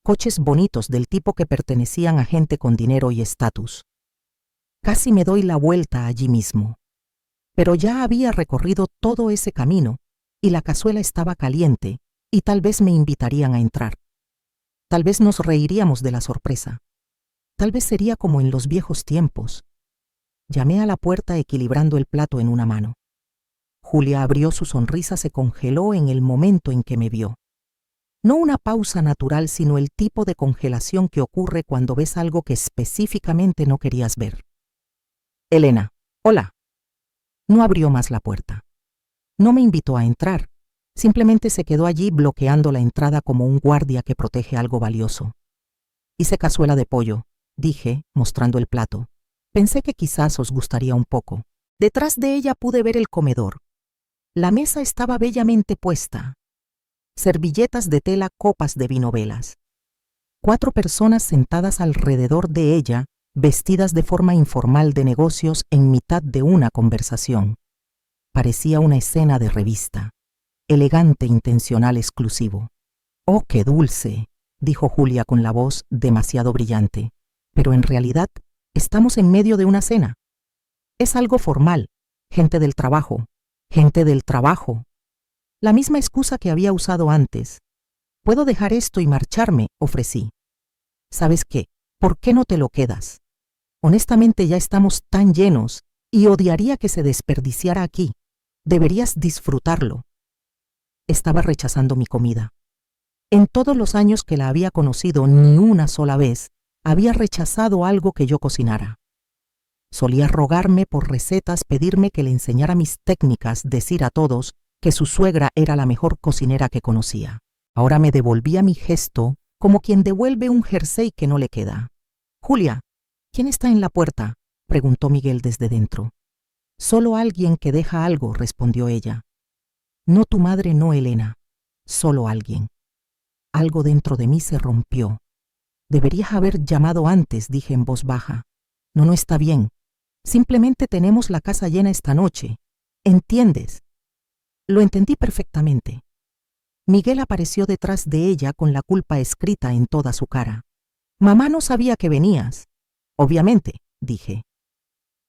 Coches bonitos del tipo que pertenecían a gente con dinero y estatus. Casi me doy la vuelta allí mismo. Pero ya había recorrido todo ese camino y la cazuela estaba caliente y tal vez me invitarían a entrar. Tal vez nos reiríamos de la sorpresa. Tal vez sería como en los viejos tiempos. Llamé a la puerta equilibrando el plato en una mano. Julia abrió, su sonrisa se congeló en el momento en que me vio. No una pausa natural, sino el tipo de congelación que ocurre cuando ves algo que específicamente no querías ver. Elena, hola. No abrió más la puerta. No me invitó a entrar. Simplemente se quedó allí bloqueando la entrada como un guardia que protege algo valioso. Hice cazuela de pollo, dije, mostrando el plato. Pensé que quizás os gustaría un poco. Detrás de ella pude ver el comedor. La mesa estaba bellamente puesta. Servilletas de tela, copas de vino, velas. 4 personas sentadas alrededor de ella, vestidas de forma informal de negocios en mitad de una conversación. Parecía una escena de revista. Elegante, intencional, exclusivo. «Oh, qué dulce», dijo Julia con la voz demasiado brillante. «Pero en realidad estamos en medio de una cena. Es algo formal. Gente del trabajo. Gente del trabajo». La misma excusa que había usado antes. «Puedo dejar esto y marcharme», ofrecí. «¿Sabes qué? ¿Por qué no te lo quedas? Honestamente ya estamos tan llenos y odiaría que se desperdiciara aquí. Deberías disfrutarlo». Estaba rechazando mi comida. En todos los años que la había conocido, ni una sola vez había rechazado algo que yo cocinara. Solía rogarme por recetas, pedirme que le enseñara mis técnicas, decir a todos que su suegra era la mejor cocinera que conocía. Ahora me devolvía mi gesto como quien devuelve un jersey que no le queda. «Julia, ¿quién está en la puerta?», preguntó Miguel desde dentro. «Solo alguien que deja algo», respondió ella. No tu madre, no Elena, solo alguien. Algo dentro de mí se rompió. Deberías haber llamado antes, dije en voz baja. No, no está bien. Simplemente tenemos la casa llena esta noche. ¿Entiendes? Lo entendí perfectamente. Miguel apareció detrás de ella con la culpa escrita en toda su cara. Mamá no sabía que venías. Obviamente, dije.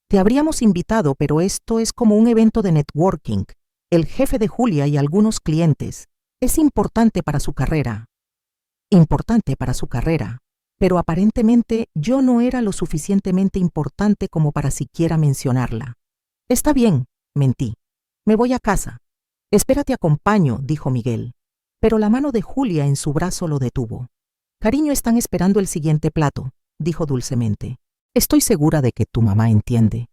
Te habríamos invitado, pero esto es como un evento de networking. El jefe de Julia y algunos clientes. Es importante para su carrera. Importante para su carrera. Pero aparentemente yo no era lo suficientemente importante como para siquiera mencionarla. Está bien, mentí. Me voy a casa. Espera, te acompaño, dijo Miguel. Pero la mano de Julia en su brazo lo detuvo. Cariño, están esperando el siguiente plato, dijo dulcemente. Estoy segura de que tu mamá entiende.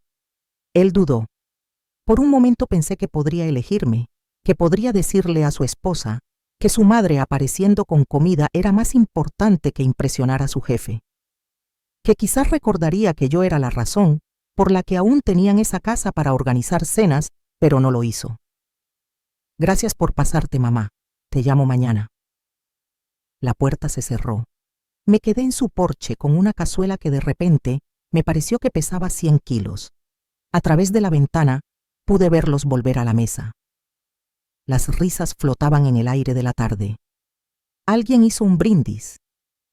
Él dudó. Por un momento pensé que podría elegirme, que podría decirle a su esposa que su madre apareciendo con comida era más importante que impresionar a su jefe. Que quizás recordaría que yo era la razón por la que aún tenían esa casa para organizar cenas, pero no lo hizo. Gracias por pasarte, mamá. Te llamo mañana. La puerta se cerró. Me quedé en su porche con una cazuela que de repente me pareció que pesaba 100 kilos. A través de la ventana pude verlos volver a la mesa. Las risas flotaban en el aire de la tarde. Alguien hizo un brindis.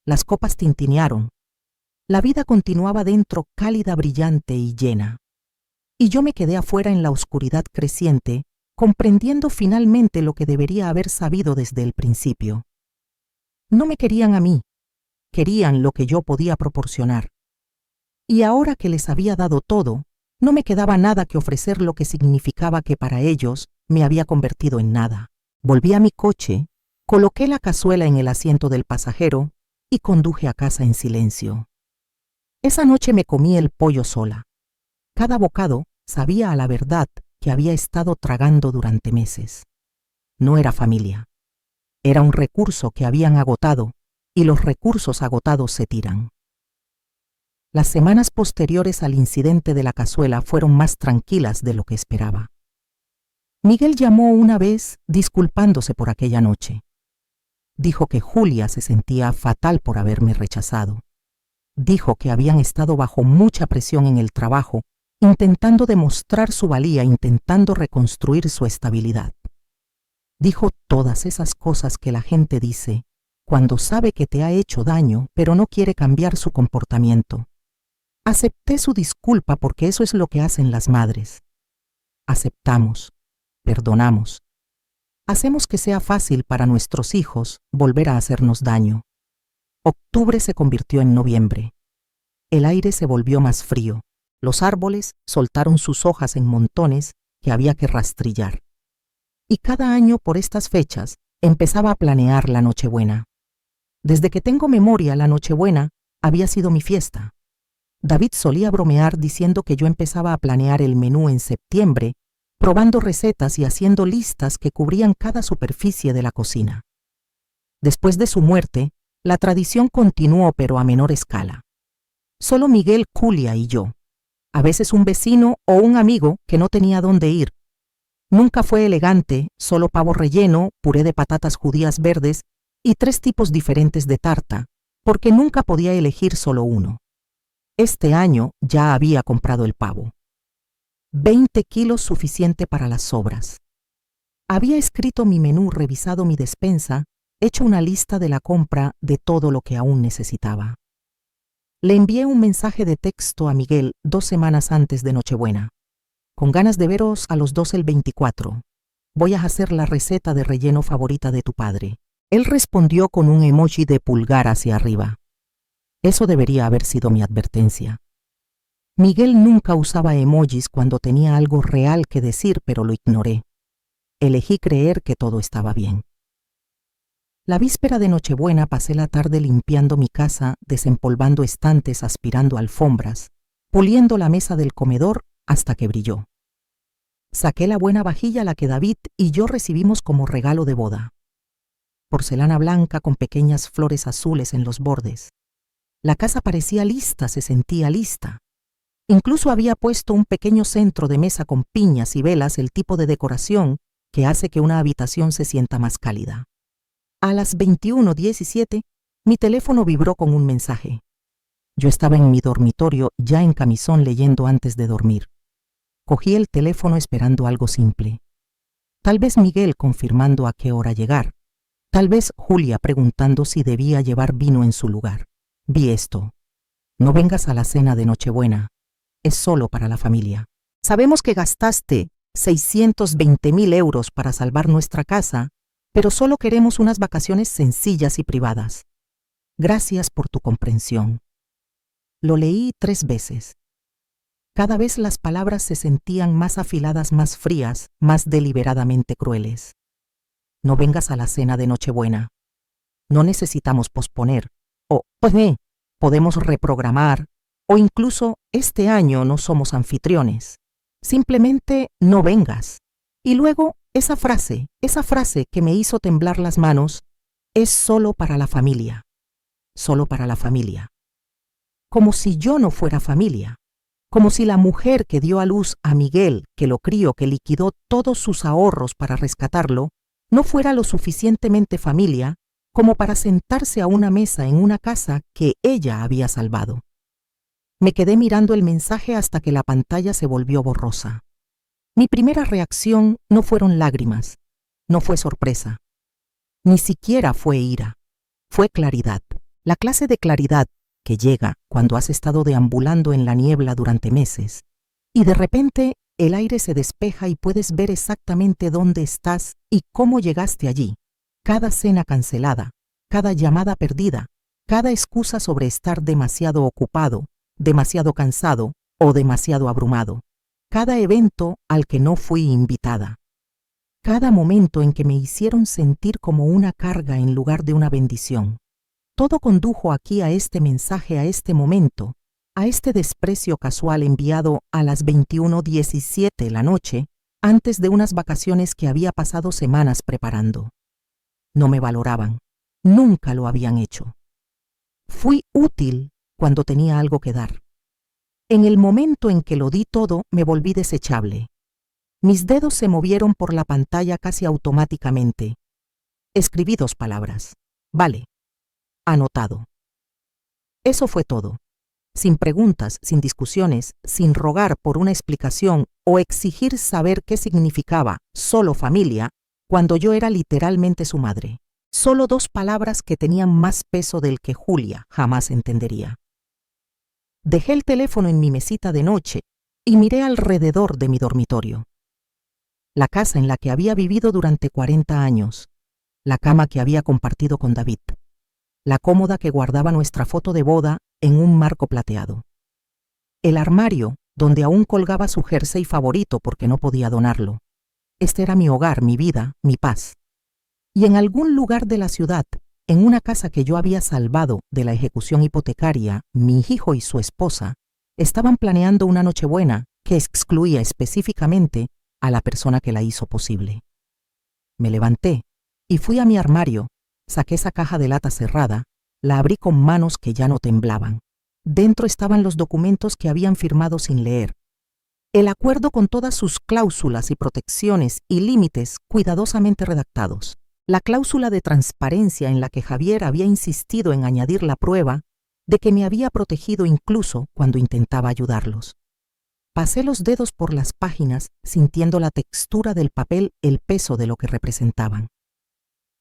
Las copas tintinearon. La vida continuaba dentro, cálida, brillante y llena. Y yo me quedé afuera en la oscuridad creciente, comprendiendo finalmente lo que debería haber sabido desde el principio. No me querían a mí, querían lo que yo podía proporcionar. Y ahora que les había dado todo, no me quedaba nada que ofrecer, lo que significaba que para ellos me había convertido en nada. Volví a mi coche, coloqué la cazuela en el asiento del pasajero y conduje a casa en silencio. Esa noche me comí el pollo sola. Cada bocado sabía a la verdad que había estado tragando durante meses. No era familia. Era un recurso que habían agotado, y los recursos agotados se tiran. Las semanas posteriores al incidente de la cazuela fueron más tranquilas de lo que esperaba. Miguel llamó una vez disculpándose por aquella noche. Dijo que Julia se sentía fatal por haberme rechazado. Dijo que habían estado bajo mucha presión en el trabajo, intentando demostrar su valía, intentando reconstruir su estabilidad. Dijo todas esas cosas que la gente dice cuando sabe que te ha hecho daño, pero no quiere cambiar su comportamiento. Acepté su disculpa porque eso es lo que hacen las madres. Aceptamos, perdonamos. Hacemos que sea fácil para nuestros hijos volver a hacernos daño. Octubre se convirtió en noviembre. El aire se volvió más frío. Los árboles soltaron sus hojas en montones que había que rastrillar. Y cada año por estas fechas empezaba a planear la Nochebuena. Desde que tengo memoria, la Nochebuena había sido mi fiesta. David solía bromear diciendo que yo empezaba a planear el menú en septiembre, probando recetas y haciendo listas que cubrían cada superficie de la cocina. Después de su muerte, la tradición continuó, pero a menor escala. Solo Miguel, Julia y yo. A veces un vecino o un amigo que no tenía dónde ir. Nunca fue elegante, solo pavo relleno, puré de patatas judías verdes y 3 tipos diferentes de tarta, porque nunca podía elegir solo uno. Este año ya había comprado el pavo. 20 kilos, suficiente para las sobras. Había escrito mi menú, revisado mi despensa, hecho una lista de la compra de todo lo que aún necesitaba. Le envié un mensaje de texto a Miguel 2 semanas antes de Nochebuena. Con ganas de veros a los 2 el 24. Voy a hacer la receta de relleno favorita de tu padre. Él respondió con un emoji de pulgar hacia arriba. Eso debería haber sido mi advertencia. Miguel nunca usaba emojis cuando tenía algo real que decir, pero lo ignoré. Elegí creer que todo estaba bien. La víspera de Nochebuena pasé la tarde limpiando mi casa, desempolvando estantes, aspirando alfombras, puliendo la mesa del comedor hasta que brilló. Saqué la buena vajilla, la que David y yo recibimos como regalo de boda. Porcelana blanca con pequeñas flores azules en los bordes. La casa parecía lista, se sentía lista. Incluso había puesto un pequeño centro de mesa con piñas y velas, el tipo de decoración que hace que una habitación se sienta más cálida. A las 21:17, mi teléfono vibró con un mensaje. Yo estaba en mi dormitorio ya en camisón leyendo antes de dormir. Cogí el teléfono esperando algo simple. Tal vez Miguel confirmando a qué hora llegar. Tal vez Julia preguntando si debía llevar vino en su lugar. Vi esto. No vengas a la cena de Nochebuena. Es solo para la familia. Sabemos que gastaste 620.000 euros para salvar nuestra casa, pero solo queremos unas vacaciones sencillas y privadas. Gracias por tu comprensión. Lo leí 3 veces. Cada vez las palabras se sentían más afiladas, más frías, más deliberadamente crueles. No vengas a la cena de Nochebuena. No necesitamos posponer. Podemos reprogramar. O incluso, este año no somos anfitriones. Simplemente no vengas. Y luego, esa frase que me hizo temblar las manos, es solo para la familia. Solo para la familia. Como si yo no fuera familia. Como si la mujer que dio a luz a Miguel, que lo crió, que liquidó todos sus ahorros para rescatarlo, no fuera lo suficientemente familia como para sentarse a una mesa en una casa que ella había salvado. Me quedé mirando el mensaje hasta que la pantalla se volvió borrosa. Mi primera reacción no fueron lágrimas, no fue sorpresa, ni siquiera fue ira, fue claridad. La clase de claridad que llega cuando has estado deambulando en la niebla durante meses y de repente el aire se despeja y puedes ver exactamente dónde estás y cómo llegaste allí. Cada cena cancelada, cada llamada perdida, cada excusa sobre estar demasiado ocupado, demasiado cansado o demasiado abrumado, cada evento al que no fui invitada, cada momento en que me hicieron sentir como una carga en lugar de una bendición. Todo condujo aquí a este mensaje, a este momento, a este desprecio casual enviado a las 21:17 la noche, antes de unas vacaciones que había pasado semanas preparando. No me valoraban, nunca lo habían hecho. Fui útil cuando tenía algo que dar. En el momento en que lo di todo, me volví desechable. Mis dedos se movieron por la pantalla casi automáticamente. Escribí 2 palabras. Vale. Anotado. Eso fue todo. Sin preguntas, sin discusiones, sin rogar por una explicación o exigir saber qué significaba solo familia, cuando yo era literalmente su madre. Solo 2 palabras que tenían más peso del que Julia jamás entendería. Dejé el teléfono en mi mesita de noche y miré alrededor de mi dormitorio. La casa en la que había vivido durante 40 años, la cama que había compartido con David, la cómoda que guardaba nuestra foto de boda en un marco plateado, el armario donde aún colgaba su jersey favorito porque no podía donarlo. Este era mi hogar, mi vida, mi paz. Y en algún lugar de la ciudad, en una casa que yo había salvado de la ejecución hipotecaria, mi hijo y su esposa estaban planeando una Nochebuena que excluía específicamente a la persona que la hizo posible. Me levanté y fui a mi armario, saqué esa caja de lata cerrada, la abrí con manos que ya no temblaban. Dentro estaban los documentos que habían firmado sin leer. El acuerdo con todas sus cláusulas y protecciones y límites cuidadosamente redactados. La cláusula de transparencia en la que Javier había insistido en añadir la prueba de que me había protegido incluso cuando intentaba ayudarlos. Pasé los dedos por las páginas sintiendo la textura del papel, el peso de lo que representaban.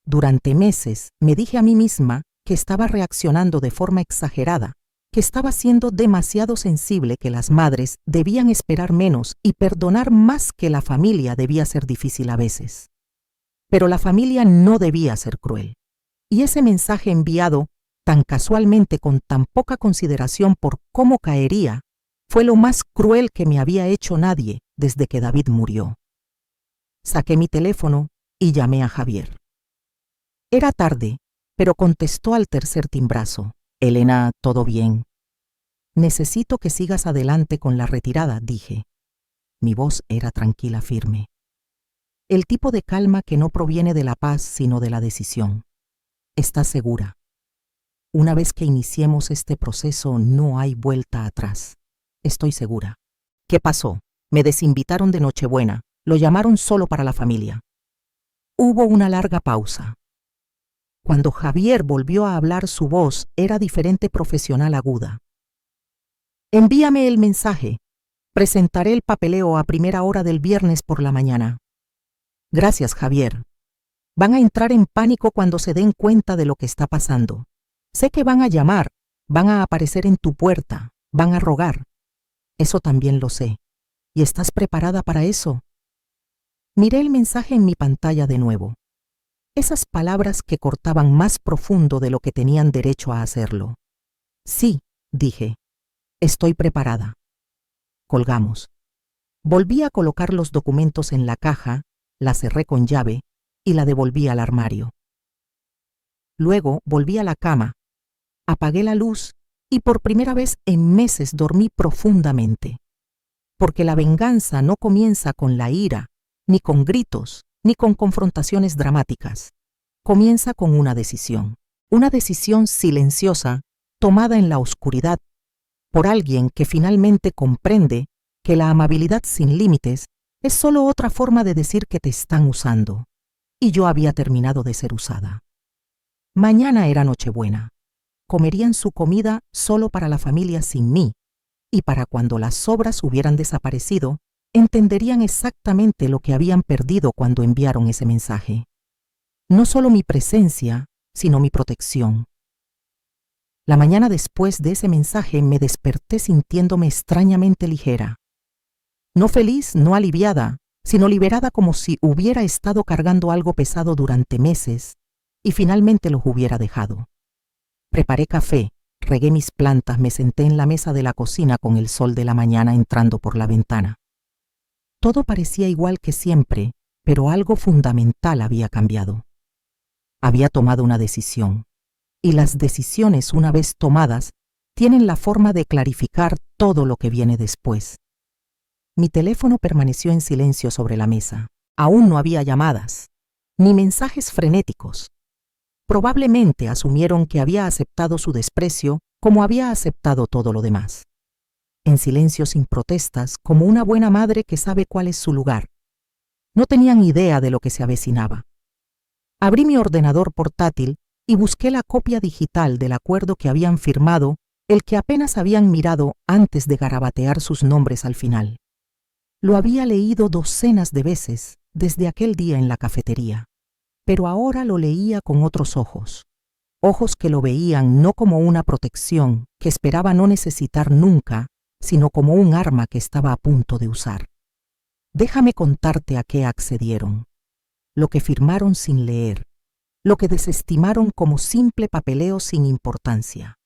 Durante meses me dije a mí misma que estaba reaccionando de forma exagerada, que estaba siendo demasiado sensible, que las madres debían esperar menos y perdonar más, que la familia debía ser difícil a veces. Pero la familia no debía ser cruel. Y ese mensaje enviado tan casualmente, con tan poca consideración por cómo caería, fue lo más cruel que me había hecho nadie desde que David murió. Saqué mi teléfono y llamé a Javier. Era tarde, pero contestó al tercer timbrazo. Elena, ¿todo bien? Necesito que sigas adelante con la retirada, dije. Mi voz era tranquila, firme. El tipo de calma que no proviene de la paz, sino de la decisión. ¿Estás segura? Una vez que iniciemos este proceso, no hay vuelta atrás. Estoy segura. ¿Qué pasó? Me desinvitaron de Nochebuena. Lo llamaron solo para la familia. Hubo una larga pausa. Cuando Javier volvió a hablar, su voz era diferente, profesional, aguda. Envíame el mensaje. Presentaré el papeleo a primera hora del viernes por la mañana. Gracias, Javier. Van a entrar en pánico cuando se den cuenta de lo que está pasando. Sé que van a llamar, van a aparecer en tu puerta, van a rogar. Eso también lo sé. ¿Y estás preparada para eso? Miré el mensaje en mi pantalla de nuevo. Esas palabras que cortaban más profundo de lo que tenían derecho a hacerlo. Sí, dije. Estoy preparada. Colgamos. Volví a colocar los documentos en la caja, la cerré con llave y la devolví al armario. Luego volví a la cama, apagué la luz y por primera vez en meses dormí profundamente. Porque la venganza no comienza con la ira, ni con gritos, ni con confrontaciones dramáticas. Comienza con una decisión silenciosa, tomada en la oscuridad, por alguien que finalmente comprende que la amabilidad sin límites es solo otra forma de decir que te están usando. Y yo había terminado de ser usada. Mañana era Nochebuena. Comerían su comida solo para la familia sin mí, y para cuando las sobras hubieran desaparecido, entenderían exactamente lo que habían perdido cuando enviaron ese mensaje. No solo mi presencia, sino mi protección. La mañana después de ese mensaje me desperté sintiéndome extrañamente ligera. No feliz, no aliviada, sino liberada, como si hubiera estado cargando algo pesado durante meses y finalmente los hubiera dejado. Preparé café, regué mis plantas, me senté en la mesa de la cocina con el sol de la mañana entrando por la ventana. Todo parecía igual que siempre, pero algo fundamental había cambiado. Había tomado una decisión, y las decisiones, una vez tomadas, tienen la forma de clarificar todo lo que viene después. Mi teléfono permaneció en silencio sobre la mesa. Aún no había llamadas, ni mensajes frenéticos. Probablemente asumieron que había aceptado su desprecio como había aceptado todo lo demás. En silencio, sin protestas, como una buena madre que sabe cuál es su lugar. No tenían idea de lo que se avecinaba. Abrí mi ordenador portátil y busqué la copia digital del acuerdo que habían firmado, el que apenas habían mirado antes de garabatear sus nombres al final. Lo había leído docenas de veces desde aquel día en la cafetería, pero ahora lo leía con otros ojos. Ojos que lo veían no como una protección que esperaba no necesitar nunca, sino como un arma que estaba a punto de usar. Déjame contarte a qué accedieron. Lo que firmaron sin leer, lo que desestimaron como simple papeleo sin importancia.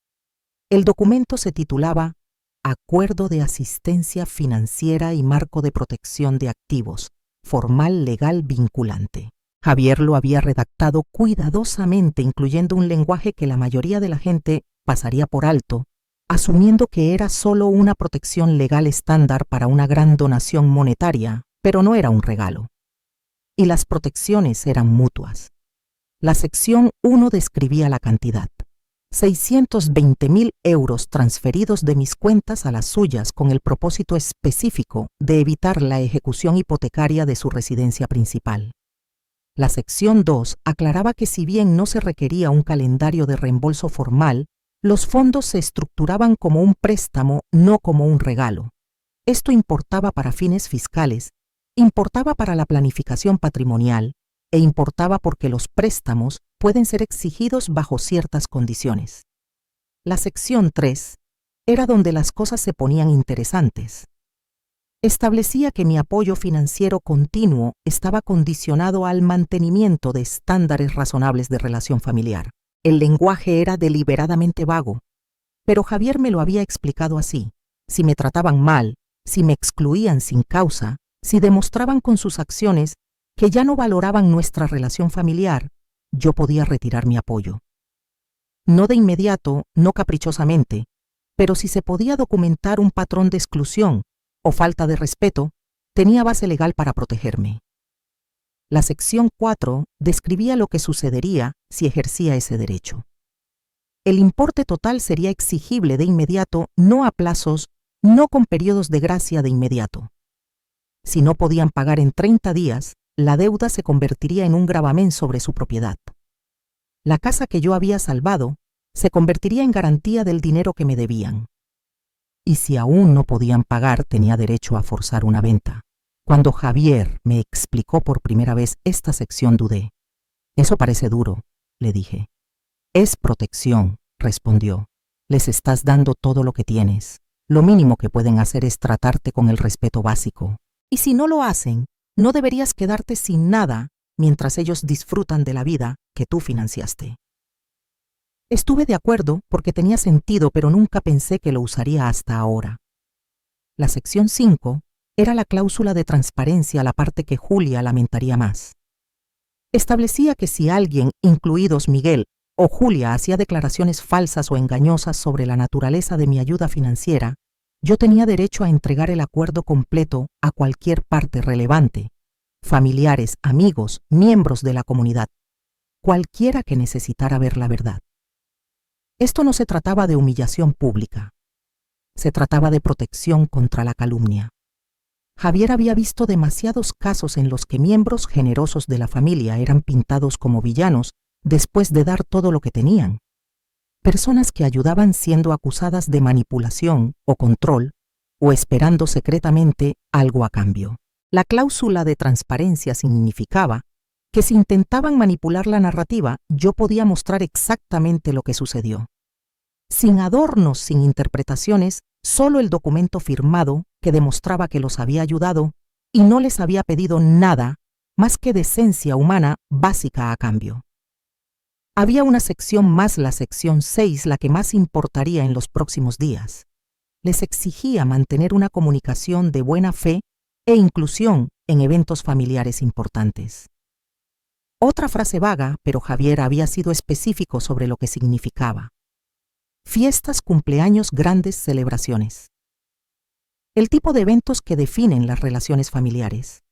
El documento se titulaba Acuerdo de Asistencia Financiera y Marco de Protección de Activos, formal, legal, vinculante. Javier lo había redactado cuidadosamente, incluyendo un lenguaje que la mayoría de la gente pasaría por alto, asumiendo que era solo una protección legal estándar para una gran donación monetaria, pero no era un regalo. Y las protecciones eran mutuas. La sección 1 describía la cantidad. 620.000 euros transferidos de mis cuentas a las suyas con el propósito específico de evitar la ejecución hipotecaria de su residencia principal. La sección 2 aclaraba que si bien no se requería un calendario de reembolso formal, los fondos se estructuraban como un préstamo, no como un regalo. Esto importaba para fines fiscales, importaba para la planificación patrimonial e importaba porque los préstamos pueden ser exigidos bajo ciertas condiciones. La sección 3 era donde las cosas se ponían interesantes. Establecía que mi apoyo financiero continuo estaba condicionado al mantenimiento de estándares razonables de relación familiar. El lenguaje era deliberadamente vago, pero Javier me lo había explicado así. Si me trataban mal, si me excluían sin causa, si demostraban con sus acciones que ya no valoraban nuestra relación familiar, yo podía retirar mi apoyo. No de inmediato, no caprichosamente, pero si se podía documentar un patrón de exclusión o falta de respeto, tenía base legal para protegerme. La sección 4 describía lo que sucedería si ejercía ese derecho. El importe total sería exigible de inmediato, no a plazos, no con periodos de gracia de inmediato. Si no podían pagar en 30 días, la deuda se convertiría en un gravamen sobre su propiedad. La casa que yo había salvado se convertiría en garantía del dinero que me debían. Y si aún no podían pagar, tenía derecho a forzar una venta. Cuando Javier me explicó por primera vez esta sección, dudé. «Eso parece duro», le dije. «Es protección», respondió. «Les estás dando todo lo que tienes. Lo mínimo que pueden hacer es tratarte con el respeto básico. Y si no lo hacen, no deberías quedarte sin nada mientras ellos disfrutan de la vida que tú financiaste». Estuve de acuerdo porque tenía sentido, pero nunca pensé que lo usaría hasta ahora. La sección 5 era la cláusula de transparencia, la parte que Julia lamentaría más. Establecía que si alguien, incluidos Miguel o Julia, hacía declaraciones falsas o engañosas sobre la naturaleza de mi ayuda financiera, yo tenía derecho a entregar el acuerdo completo a cualquier parte relevante, familiares, amigos, miembros de la comunidad, cualquiera que necesitara ver la verdad. Esto no se trataba de humillación pública, se trataba de protección contra la calumnia. Javier había visto demasiados casos en los que miembros generosos de la familia eran pintados como villanos después de dar todo lo que tenían. Personas que ayudaban siendo acusadas de manipulación o control o esperando secretamente algo a cambio. La cláusula de transparencia significaba que si intentaban manipular la narrativa, yo podía mostrar exactamente lo que sucedió. Sin adornos, sin interpretaciones, solo el documento firmado que demostraba que los había ayudado y no les había pedido nada más que decencia humana básica a cambio. Había una sección más, la sección 6, la que más importaría en los próximos días. Les exigía mantener una comunicación de buena fe e inclusión en eventos familiares importantes. Otra frase vaga, pero Javier había sido específico sobre lo que significaba. Fiestas, cumpleaños, grandes celebraciones. El tipo de eventos que definen las relaciones familiares.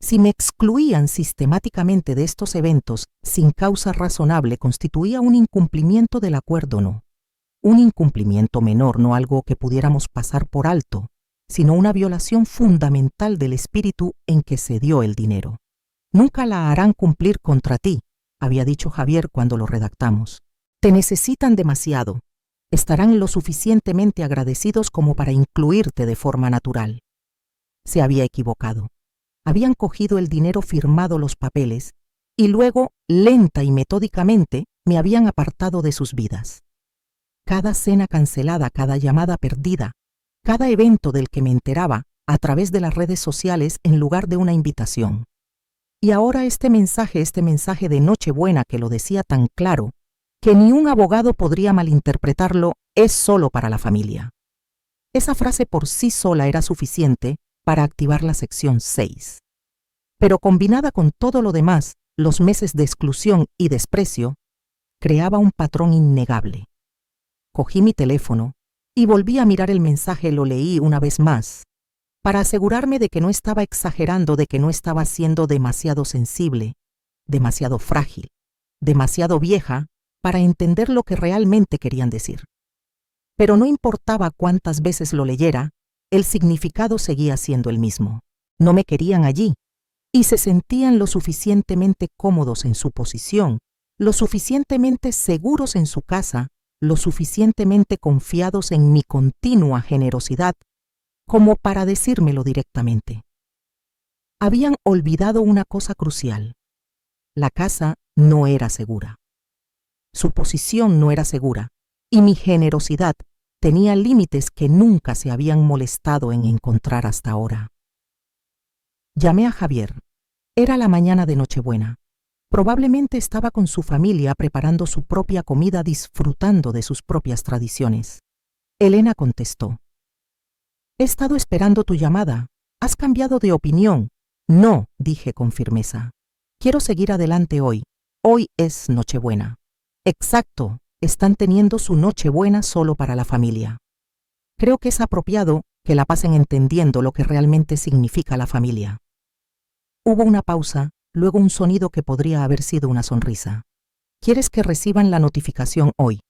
Si me excluían sistemáticamente de estos eventos sin causa razonable, constituía un incumplimiento del acuerdo, no. Un incumplimiento menor, no algo que pudiéramos pasar por alto, sino una violación fundamental del espíritu en que se dio el dinero. Nunca la harán cumplir contra ti, había dicho Javier cuando lo redactamos. Te necesitan demasiado. Estarán lo suficientemente agradecidos como para incluirte de forma natural. Se había equivocado. Habían cogido el dinero, firmado los papeles, y luego, lenta y metódicamente, me habían apartado de sus vidas. Cada cena cancelada, cada llamada perdida, cada evento del que me enteraba a través de las redes sociales en lugar de una invitación. Y ahora este mensaje de Nochebuena que lo decía tan claro, que ni un abogado podría malinterpretarlo, es solo para la familia. Esa frase por sí sola era suficiente para activar la sección 6. Pero combinada con todo lo demás, los meses de exclusión y desprecio, creaba un patrón innegable. Cogí mi teléfono y volví a mirar el mensaje, lo leí una vez más, para asegurarme de que no estaba exagerando, de que no estaba siendo demasiado sensible, demasiado frágil, demasiado vieja para entender lo que realmente querían decir. Pero no importaba cuántas veces lo leyera, el significado seguía siendo el mismo. No me querían allí, y se sentían lo suficientemente cómodos en su posición, lo suficientemente seguros en su casa, lo suficientemente confiados en mi continua generosidad, como para decírmelo directamente. Habían olvidado una cosa crucial. La casa no era segura. Su posición no era segura, y mi generosidad tenía límites que nunca se habían molestado en encontrar hasta ahora. Llamé a Javier. Era la mañana de Nochebuena. Probablemente estaba con su familia preparando su propia comida, disfrutando de sus propias tradiciones. Elena contestó. He estado esperando tu llamada. ¿Has cambiado de opinión? No, dije con firmeza. Quiero seguir adelante hoy. Hoy es Nochebuena. Exacto, están teniendo su Nochebuena solo para la familia. Creo que es apropiado que la pasen entendiendo lo que realmente significa la familia. Hubo una pausa, luego un sonido que podría haber sido una sonrisa. ¿Quieres que reciban la notificación hoy?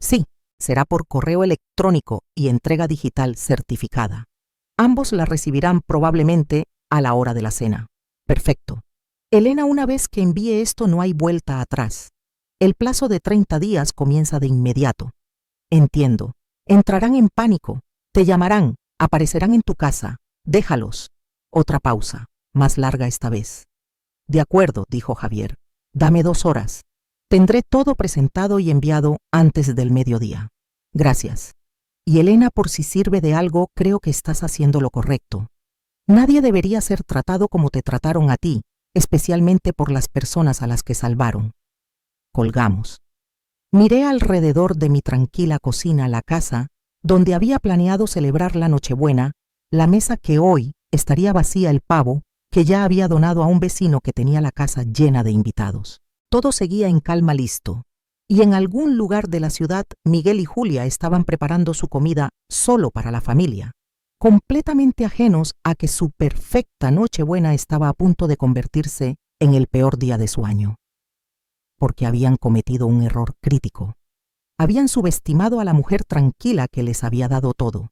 Sí, será por correo electrónico y entrega digital certificada. Ambos la recibirán probablemente a la hora de la cena. Perfecto. Elena, una vez que envíe esto no hay vuelta atrás. El plazo de 30 días comienza de inmediato. Entiendo. Entrarán en pánico. Te llamarán. Aparecerán en tu casa. Déjalos. Otra pausa, más larga esta vez. De acuerdo, dijo Javier. Dame 2 horas. Tendré todo presentado y enviado antes del mediodía. Gracias. Y Elena, por si sirve de algo, creo que estás haciendo lo correcto. Nadie debería ser tratado como te trataron a ti, especialmente por las personas a las que salvaron. Colgamos. Miré alrededor de mi tranquila cocina la casa, donde había planeado celebrar la Nochebuena, la mesa que hoy estaría vacía, el pavo que ya había donado a un vecino que tenía la casa llena de invitados. Todo seguía en calma, listo. Y en algún lugar de la ciudad, Miguel y Julia estaban preparando su comida solo para la familia, completamente ajenos a que su perfecta Nochebuena estaba a punto de convertirse en el peor día de su año. Porque habían cometido un error crítico. Habían subestimado a la mujer tranquila que les había dado todo.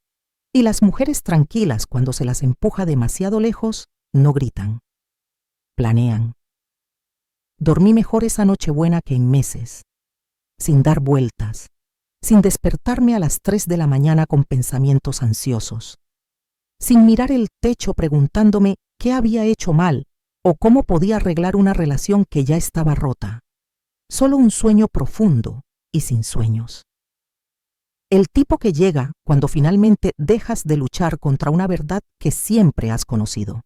Y las mujeres tranquilas, cuando se las empuja demasiado lejos, no gritan. Planean. Dormí mejor esa Nochebuena que en meses, sin dar vueltas, sin despertarme a las 3 de la mañana con pensamientos ansiosos, sin mirar el techo preguntándome qué había hecho mal o cómo podía arreglar una relación que ya estaba rota. Solo un sueño profundo y sin sueños. El tipo que llega cuando finalmente dejas de luchar contra una verdad que siempre has conocido.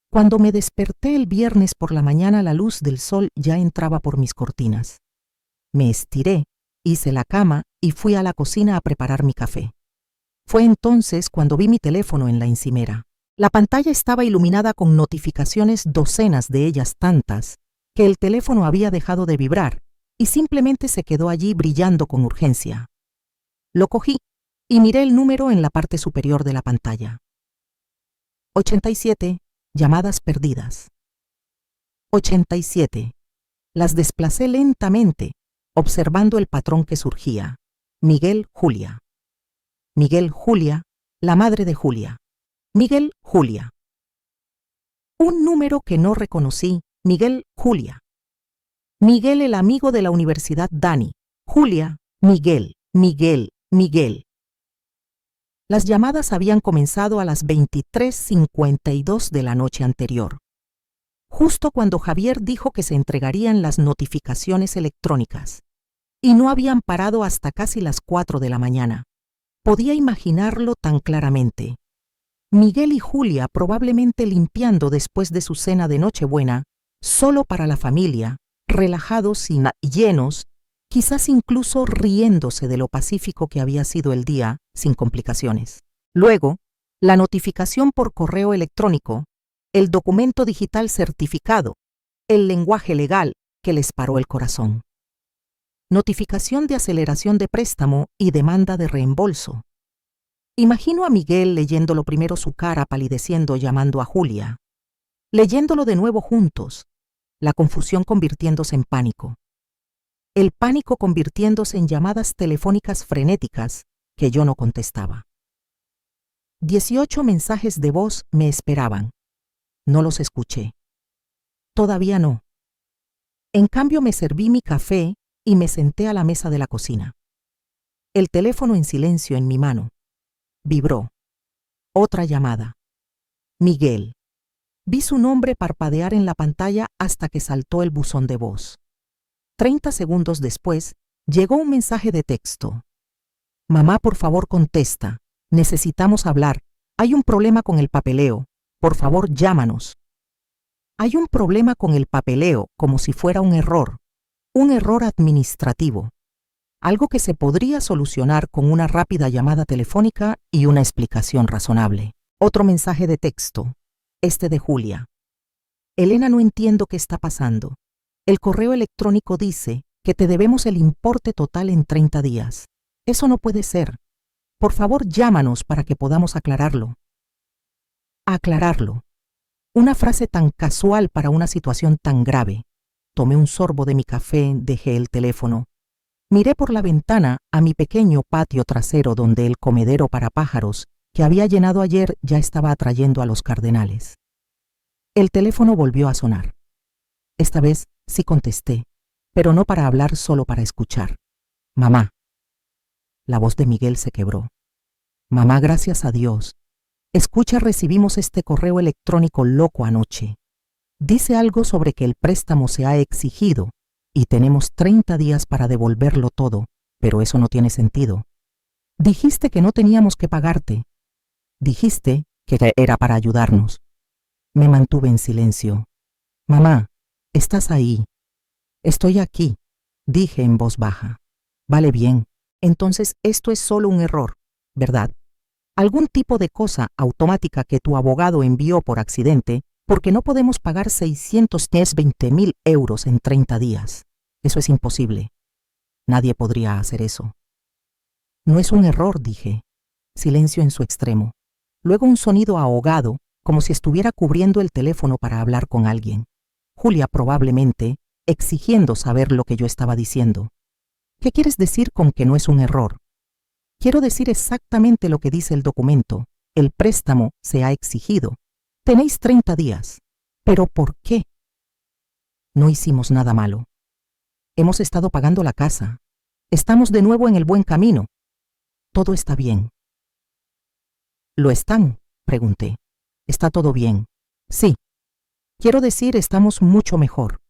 Cuando me desperté el viernes por la mañana, la luz del sol ya entraba por mis cortinas. Me estiré, hice la cama y fui a la cocina a preparar mi café. Fue entonces cuando vi mi teléfono en la encimera. La pantalla estaba iluminada con notificaciones, docenas de ellas tantas, que el teléfono había dejado de vibrar y simplemente se quedó allí brillando con urgencia. Lo cogí y miré el número en la parte superior de la pantalla. 87. Llamadas perdidas. 87. Las desplacé lentamente, observando el patrón que surgía. Miguel, Julia. Miguel, Julia, la madre de Julia. Miguel, Julia. Un número que no reconocí. Miguel, Julia. Miguel, el amigo de la universidad, Dani. Julia, Miguel, Miguel, Miguel. Las llamadas habían comenzado a las 23:52 de la noche anterior, justo cuando Javier dijo que se entregarían las notificaciones electrónicas, y no habían parado hasta casi las 4 de la mañana. Podía imaginarlo tan claramente. Miguel y Julia probablemente limpiando después de su cena de Nochebuena, solo para la familia, relajados y llenos, quizás incluso riéndose de lo pacífico que había sido el día, sin complicaciones. Luego, la notificación por correo electrónico, el documento digital certificado, el lenguaje legal que les paró el corazón. Notificación de aceleración de préstamo y demanda de reembolso. Imagino a Miguel leyéndolo primero, su cara palideciendo, llamando a Julia. Leyéndolo de nuevo juntos, la confusión convirtiéndose en pánico. El pánico convirtiéndose en llamadas telefónicas frenéticas que yo no contestaba. 18 mensajes de voz me esperaban. No los escuché. Todavía no. En cambio me serví mi café y me senté a la mesa de la cocina. El teléfono en silencio en mi mano. Vibró. Otra llamada. Miguel. Vi su nombre parpadear en la pantalla hasta que saltó el buzón de voz. 30 segundos después, llegó un mensaje de texto. Mamá, por favor, contesta. Necesitamos hablar. Hay un problema con el papeleo. Por favor, llámanos. Hay un problema con el papeleo, como si fuera un error administrativo. Algo que se podría solucionar con una rápida llamada telefónica y una explicación razonable. Otro mensaje de texto. Este de Julia. Elena, no entiendo qué está pasando. El correo electrónico dice que te debemos el importe total en 30 días. Eso no puede ser. Por favor, llámanos para que podamos aclararlo. Aclararlo. Una frase tan casual para una situación tan grave. Tomé un sorbo de mi café, dejé el teléfono. Miré por la ventana a mi pequeño patio trasero donde el comedero para pájaros que había llenado ayer ya estaba atrayendo a los cardenales. El teléfono volvió a sonar. Esta vez sí contesté, pero no para hablar, solo para escuchar. Mamá. La voz de Miguel se quebró. Mamá, gracias a Dios. Escucha, recibimos este correo electrónico loco anoche. Dice algo sobre que el préstamo se ha exigido y tenemos 30 días para devolverlo todo, pero eso no tiene sentido. Dijiste que no teníamos que pagarte. Dijiste que era para ayudarnos. Me mantuve en silencio. Mamá, estás ahí. Estoy aquí, dije en voz baja. Vale bien, entonces esto es solo un error, ¿verdad? Algún tipo de cosa automática que tu abogado envió por accidente, porque no podemos pagar 620.000 euros en 30 días. Eso es imposible. Nadie podría hacer eso. No es un error, dije. Silencio en su extremo. Luego un sonido ahogado, como si estuviera cubriendo el teléfono para hablar con alguien. Julia probablemente, exigiendo saber lo que yo estaba diciendo. ¿Qué quieres decir con que no es un error? Quiero decir exactamente lo que dice el documento. El préstamo se ha exigido. Tenéis 30 días. ¿Pero por qué? No hicimos nada malo. Hemos estado pagando la casa. Estamos de nuevo en el buen camino. Todo está bien. ¿Lo están?, pregunté. ¿Está todo bien? Sí. Quiero decir, estamos mucho mejor.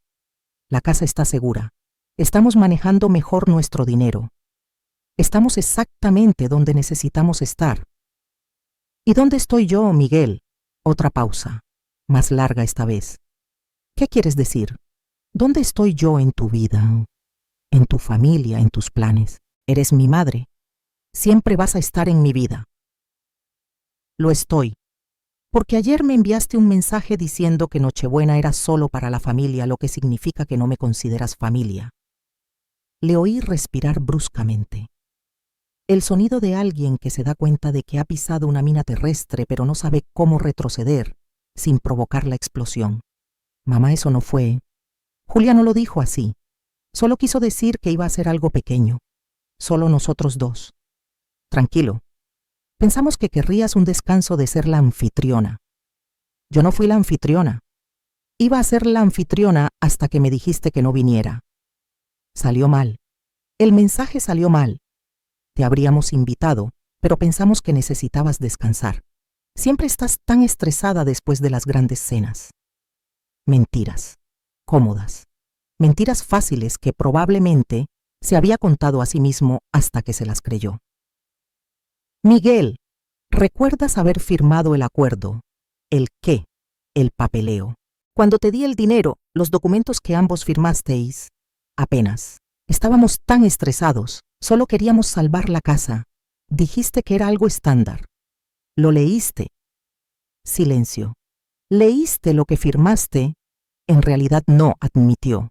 La casa está segura. Estamos manejando mejor nuestro dinero. Estamos exactamente donde necesitamos estar. ¿Y dónde estoy yo, Miguel? Otra pausa, más larga esta vez. ¿Qué quieres decir? ¿Dónde estoy yo en tu vida? En tu familia, en tus planes. Eres mi madre. Siempre vas a estar en mi vida. Lo estoy. Porque ayer me enviaste un mensaje diciendo que Nochebuena era solo para la familia, lo que significa que no me consideras familia. Le oí respirar bruscamente. El sonido de alguien que se da cuenta de que ha pisado una mina terrestre pero no sabe cómo retroceder sin provocar la explosión. Mamá, eso no fue. Julia no lo dijo así. Solo quiso decir que iba a ser algo pequeño. Solo nosotros dos. Tranquilo. Pensamos que querrías un descanso de ser la anfitriona. Yo no fui la anfitriona. Iba a ser la anfitriona hasta que me dijiste que no viniera. Salió mal. El mensaje salió mal. Te habríamos invitado, pero pensamos que necesitabas descansar. Siempre estás tan estresada después de las grandes cenas. Mentiras. Cómodas. Mentiras fáciles que probablemente se había contado a sí mismo hasta que se las creyó. Miguel, ¿recuerdas haber firmado el acuerdo? ¿El qué? El papeleo. Cuando te di el dinero, los documentos que ambos firmasteis, apenas. Estábamos tan estresados, solo queríamos salvar la casa. Dijiste que era algo estándar. ¿Lo leíste? Silencio. ¿Leíste lo que firmaste? En realidad no, admitió.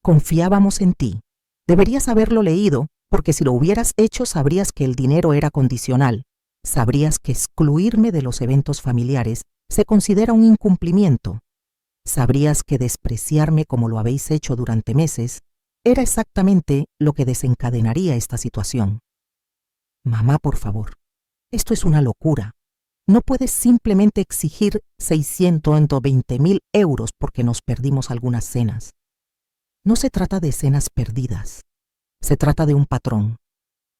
Confiábamos en ti. Deberías haberlo leído, porque si lo hubieras hecho sabrías que el dinero era condicional. Sabrías que excluirme de los eventos familiares se considera un incumplimiento. Sabrías que despreciarme como lo habéis hecho durante meses era exactamente lo que desencadenaría esta situación. Mamá, por favor, esto es una locura. No puedes simplemente exigir 620.000 euros porque nos perdimos algunas cenas. No se trata de cenas perdidas. Se trata de un patrón.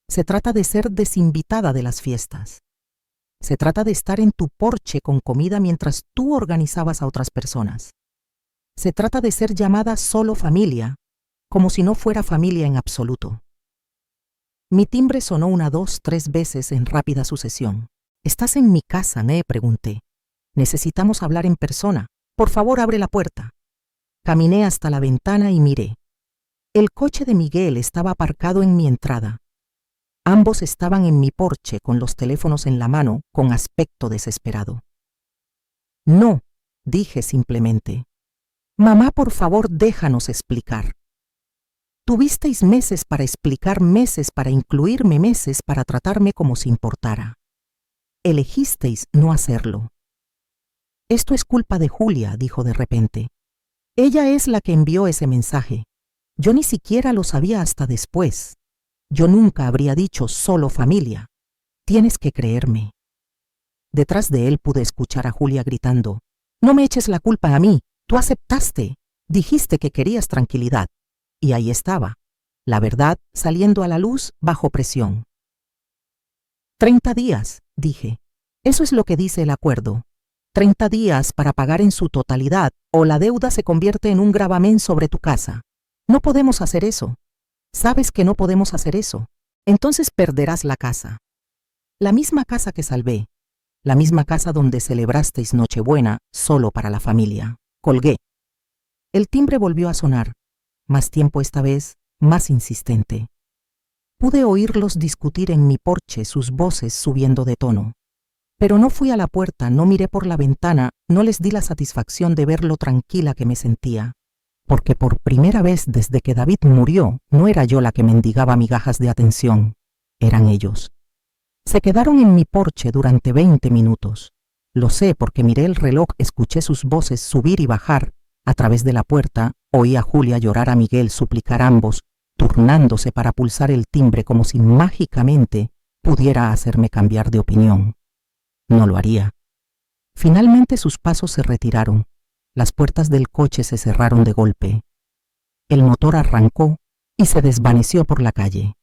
Se trata de ser desinvitada de las fiestas. Se trata de estar en tu porche con comida mientras tú organizabas a otras personas. Se trata de ser llamada solo familia, como si no fuera familia en absoluto. Mi timbre sonó 1, 2, 3 veces en rápida sucesión. ¿Estás en mi casa?, me pregunté. Necesitamos hablar en persona. Por favor, abre la puerta. Caminé hasta la ventana y miré. El coche de Miguel estaba aparcado en mi entrada. Ambos estaban en mi porche con los teléfonos en la mano, con aspecto desesperado. No, dije simplemente. Mamá, por favor, déjanos explicar. Tuvisteis meses para explicar, meses para incluirme, meses para tratarme como si importara. Elegisteis no hacerlo. Esto es culpa de Julia, dijo de repente. Ella es la que envió ese mensaje. Yo ni siquiera lo sabía hasta después. Yo nunca habría dicho solo familia. Tienes que creerme. Detrás de él pude escuchar a Julia gritando: No me eches la culpa a mí. Tú aceptaste. Dijiste que querías tranquilidad. Y ahí estaba, la verdad saliendo a la luz bajo presión. 30 días, dije. Eso es lo que dice el acuerdo. 30 días para pagar en su totalidad o la deuda se convierte en un gravamen sobre tu casa. No podemos hacer eso. Sabes que no podemos hacer eso. Entonces perderás la casa. La misma casa que salvé. La misma casa donde celebrasteis Nochebuena solo para la familia. Colgué. El timbre volvió a sonar. Más tiempo esta vez, más insistente. Pude oírlos discutir en mi porche, sus voces subiendo de tono. Pero no fui a la puerta, no miré por la ventana, no les di la satisfacción de ver lo tranquila que me sentía. Porque por primera vez desde que David murió, no era yo la que mendigaba migajas de atención, eran ellos. Se quedaron en mi porche durante 20 minutos. Lo sé porque miré el reloj, escuché sus voces subir y bajar. A través de la puerta, oí a Julia llorar, a Miguel suplicar, ambos, turnándose para pulsar el timbre como si mágicamente pudiera hacerme cambiar de opinión. No lo haría. Finalmente sus pasos se retiraron. Las puertas del coche se cerraron de golpe. El motor arrancó y se desvaneció por la calle.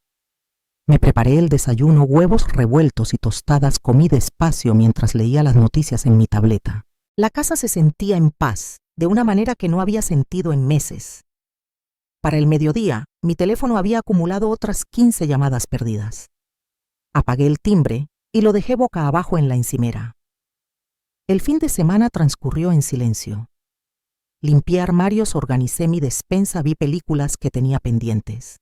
Me preparé el desayuno, huevos revueltos y tostadas, comí despacio mientras leía las noticias en mi tableta. La casa se sentía en paz, de una manera que no había sentido en meses. Para el mediodía, mi teléfono había acumulado otras 15 llamadas perdidas. Apagué el timbre y lo dejé boca abajo en la encimera. El fin de semana transcurrió en silencio. Limpié armarios, organicé mi despensa, vi películas que tenía pendientes.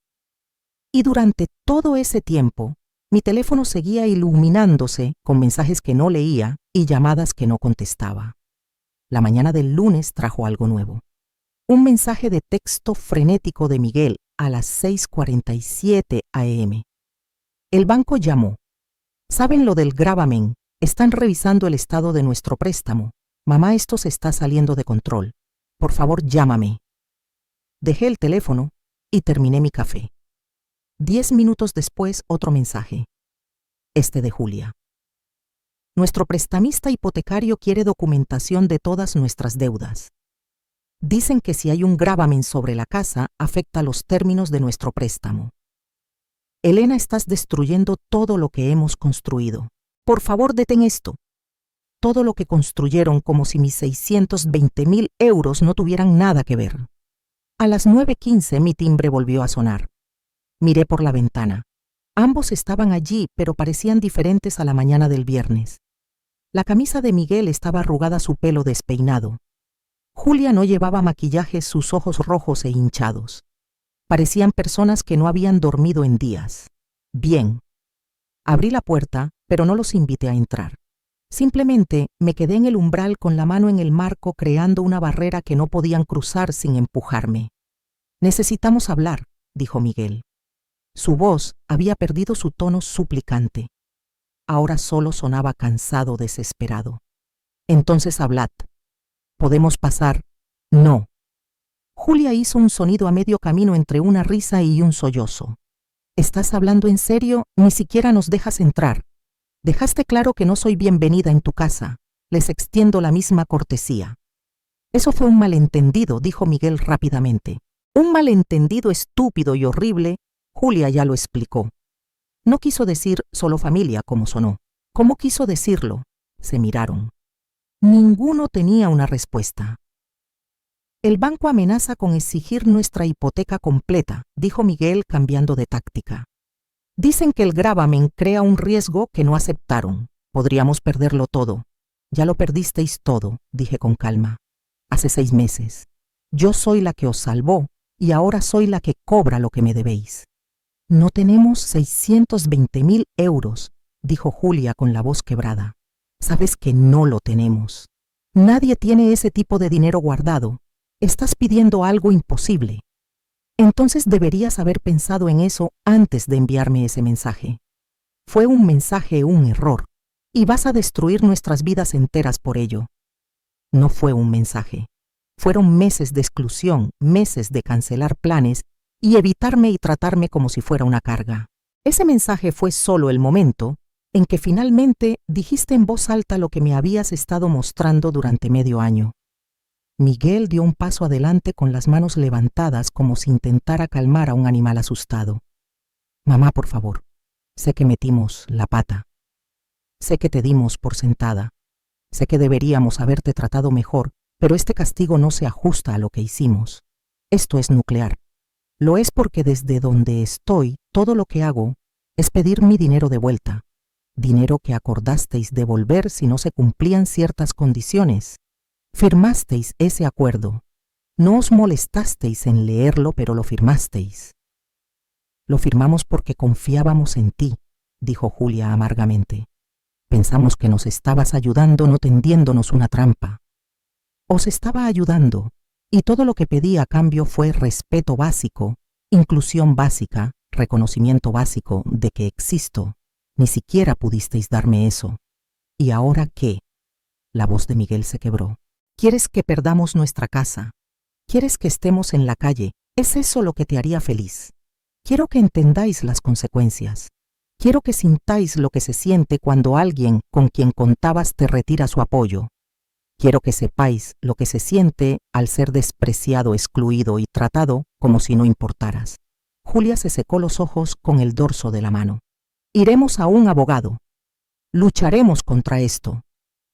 Y durante todo ese tiempo, mi teléfono seguía iluminándose con mensajes que no leía y llamadas que no contestaba. La mañana del lunes trajo algo nuevo. Un mensaje de texto frenético de Miguel a las 6:47 a.m. El banco llamó. ¿Saben lo del gravamen? Están revisando el estado de nuestro préstamo. Mamá, esto se está saliendo de control. Por favor, llámame. Dejé el teléfono y terminé mi café. 10 minutos después, otro mensaje. Este de Julia. Nuestro prestamista hipotecario quiere documentación de todas nuestras deudas. Dicen que si hay un gravamen sobre la casa, afecta los términos de nuestro préstamo. Elena, estás destruyendo todo lo que hemos construido. Por favor, detén esto. Todo lo que construyeron, como si mis 620.000 euros no tuvieran nada que ver. A las 9:15 mi timbre volvió a sonar. Miré por la ventana. Ambos estaban allí, pero parecían diferentes a la mañana del viernes. La camisa de Miguel estaba arrugada, su pelo despeinado. Julia no llevaba maquillaje, sus ojos rojos e hinchados. Parecían personas que no habían dormido en días. Bien. Abrí la puerta, pero no los invité a entrar. Simplemente me quedé en el umbral con la mano en el marco, creando una barrera que no podían cruzar sin empujarme. Necesitamos hablar, dijo Miguel. Su voz había perdido su tono suplicante. Ahora solo sonaba cansado, desesperado. Entonces hablad. ¿Podemos pasar? No. Julia hizo un sonido a medio camino entre una risa y un sollozo. ¿Estás hablando en serio? Ni siquiera nos dejas entrar. Dejaste claro que no soy bienvenida en tu casa. Les extiendo la misma cortesía. Eso fue un malentendido, dijo Miguel rápidamente. Un malentendido estúpido y horrible. Julia ya lo explicó. No quiso decir solo familia como sonó. ¿Cómo quiso decirlo? Se miraron. Ninguno tenía una respuesta. El banco amenaza con exigir nuestra hipoteca completa, dijo Miguel cambiando de táctica. Dicen que el gravamen crea un riesgo que no aceptaron. Podríamos perderlo todo. Ya lo perdisteis todo, dije con calma. Hace 6 meses. Yo soy la que os salvó y ahora soy la que cobra lo que me debéis. No tenemos 620.000 euros, dijo Julia con la voz quebrada. Sabes que no lo tenemos. Nadie tiene ese tipo de dinero guardado. Estás pidiendo algo imposible. Entonces deberías haber pensado en eso antes de enviarme ese mensaje. Fue un mensaje, un error, y vas a destruir nuestras vidas enteras por ello. No fue un mensaje. Fueron meses de exclusión, meses de cancelar planes y evitarme y tratarme como si fuera una carga. Ese mensaje fue solo el momento en que finalmente dijiste en voz alta lo que me habías estado mostrando durante medio año. Miguel dio un paso adelante con las manos levantadas como si intentara calmar a un animal asustado. Mamá, por favor, sé que metimos la pata. Sé que te dimos por sentada. Sé que deberíamos haberte tratado mejor, pero este castigo no se ajusta a lo que hicimos. Esto es nuclear. Lo es porque desde donde estoy, todo lo que hago es pedir mi dinero de vuelta. Dinero que acordasteis devolver si no se cumplían ciertas condiciones. Firmasteis ese acuerdo. No os molestasteis en leerlo, pero lo firmasteis. Lo firmamos porque confiábamos en ti, dijo Julia amargamente. Pensamos que nos estabas ayudando no tendiéndonos una trampa. Os estaba ayudando, y todo lo que pedí a cambio fue respeto básico, inclusión básica, reconocimiento básico de que existo. Ni siquiera pudisteis darme eso. ¿Y ahora qué? La voz de Miguel se quebró. ¿Quieres que perdamos nuestra casa? ¿Quieres que estemos en la calle? ¿Es eso lo que te haría feliz? Quiero que entendáis las consecuencias. Quiero que sintáis lo que se siente cuando alguien con quien contabas te retira su apoyo. Quiero que sepáis lo que se siente al ser despreciado, excluido y tratado como si no importaras. Julia se secó los ojos con el dorso de la mano. Iremos a un abogado. Lucharemos contra esto.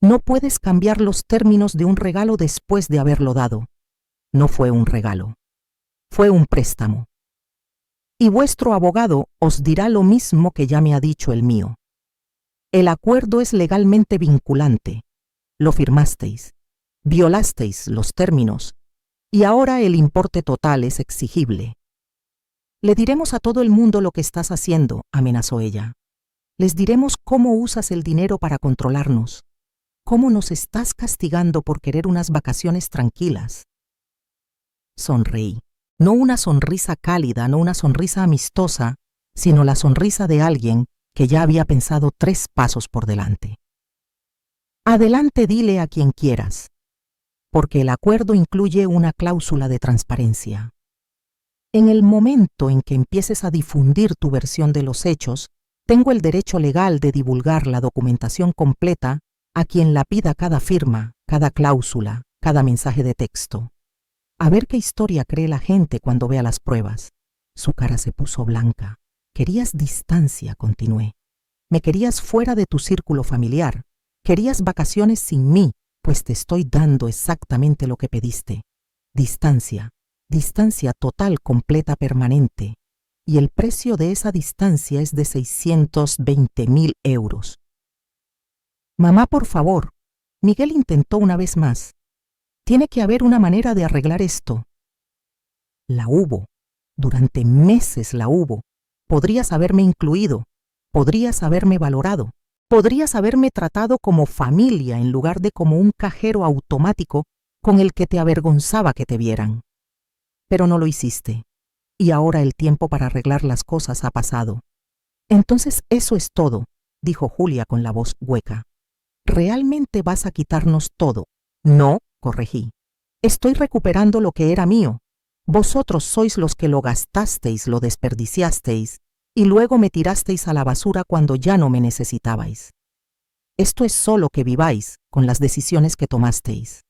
No puedes cambiar los términos de un regalo después de haberlo dado. No fue un regalo. Fue un préstamo. Y vuestro abogado os dirá lo mismo que ya me ha dicho el mío. El acuerdo es legalmente vinculante. Lo firmasteis. Violasteis los términos. Y ahora el importe total es exigible. Le diremos a todo el mundo lo que estás haciendo, amenazó ella. Les diremos cómo usas el dinero para controlarnos, cómo nos estás castigando por querer unas vacaciones tranquilas. Sonreí. No una sonrisa cálida, no una sonrisa amistosa, sino la sonrisa de alguien que ya había pensado 3 pasos por delante. Adelante, dile a quien quieras, porque el acuerdo incluye una cláusula de transparencia. En el momento en que empieces a difundir tu versión de los hechos, tengo el derecho legal de divulgar la documentación completa a quien la pida cada firma, cada cláusula, cada mensaje de texto. A ver qué historia cree la gente cuando vea las pruebas. Su cara se puso blanca. Querías distancia, continué. Me querías fuera de tu círculo familiar. Querías vacaciones sin mí, pues te estoy dando exactamente lo que pediste. Distancia. Distancia total, completa, permanente. Y el precio de esa distancia es de 620.000 euros. Mamá, por favor. Miguel intentó una vez más. Tiene que haber una manera de arreglar esto. La hubo. Durante meses la hubo. Podrías haberme incluido. Podrías haberme valorado. Podrías haberme tratado como familia en lugar de como un cajero automático con el que te avergonzaba que te vieran. Pero no lo hiciste. Y ahora el tiempo para arreglar las cosas ha pasado. Entonces eso es todo, dijo Julia con la voz hueca. ¿Realmente vas a quitarnos todo? No, corregí. Estoy recuperando lo que era mío. Vosotros sois los que lo gastasteis, lo desperdiciasteis, y luego me tirasteis a la basura cuando ya no me necesitabais. Esto es solo que viváis con las decisiones que tomasteis.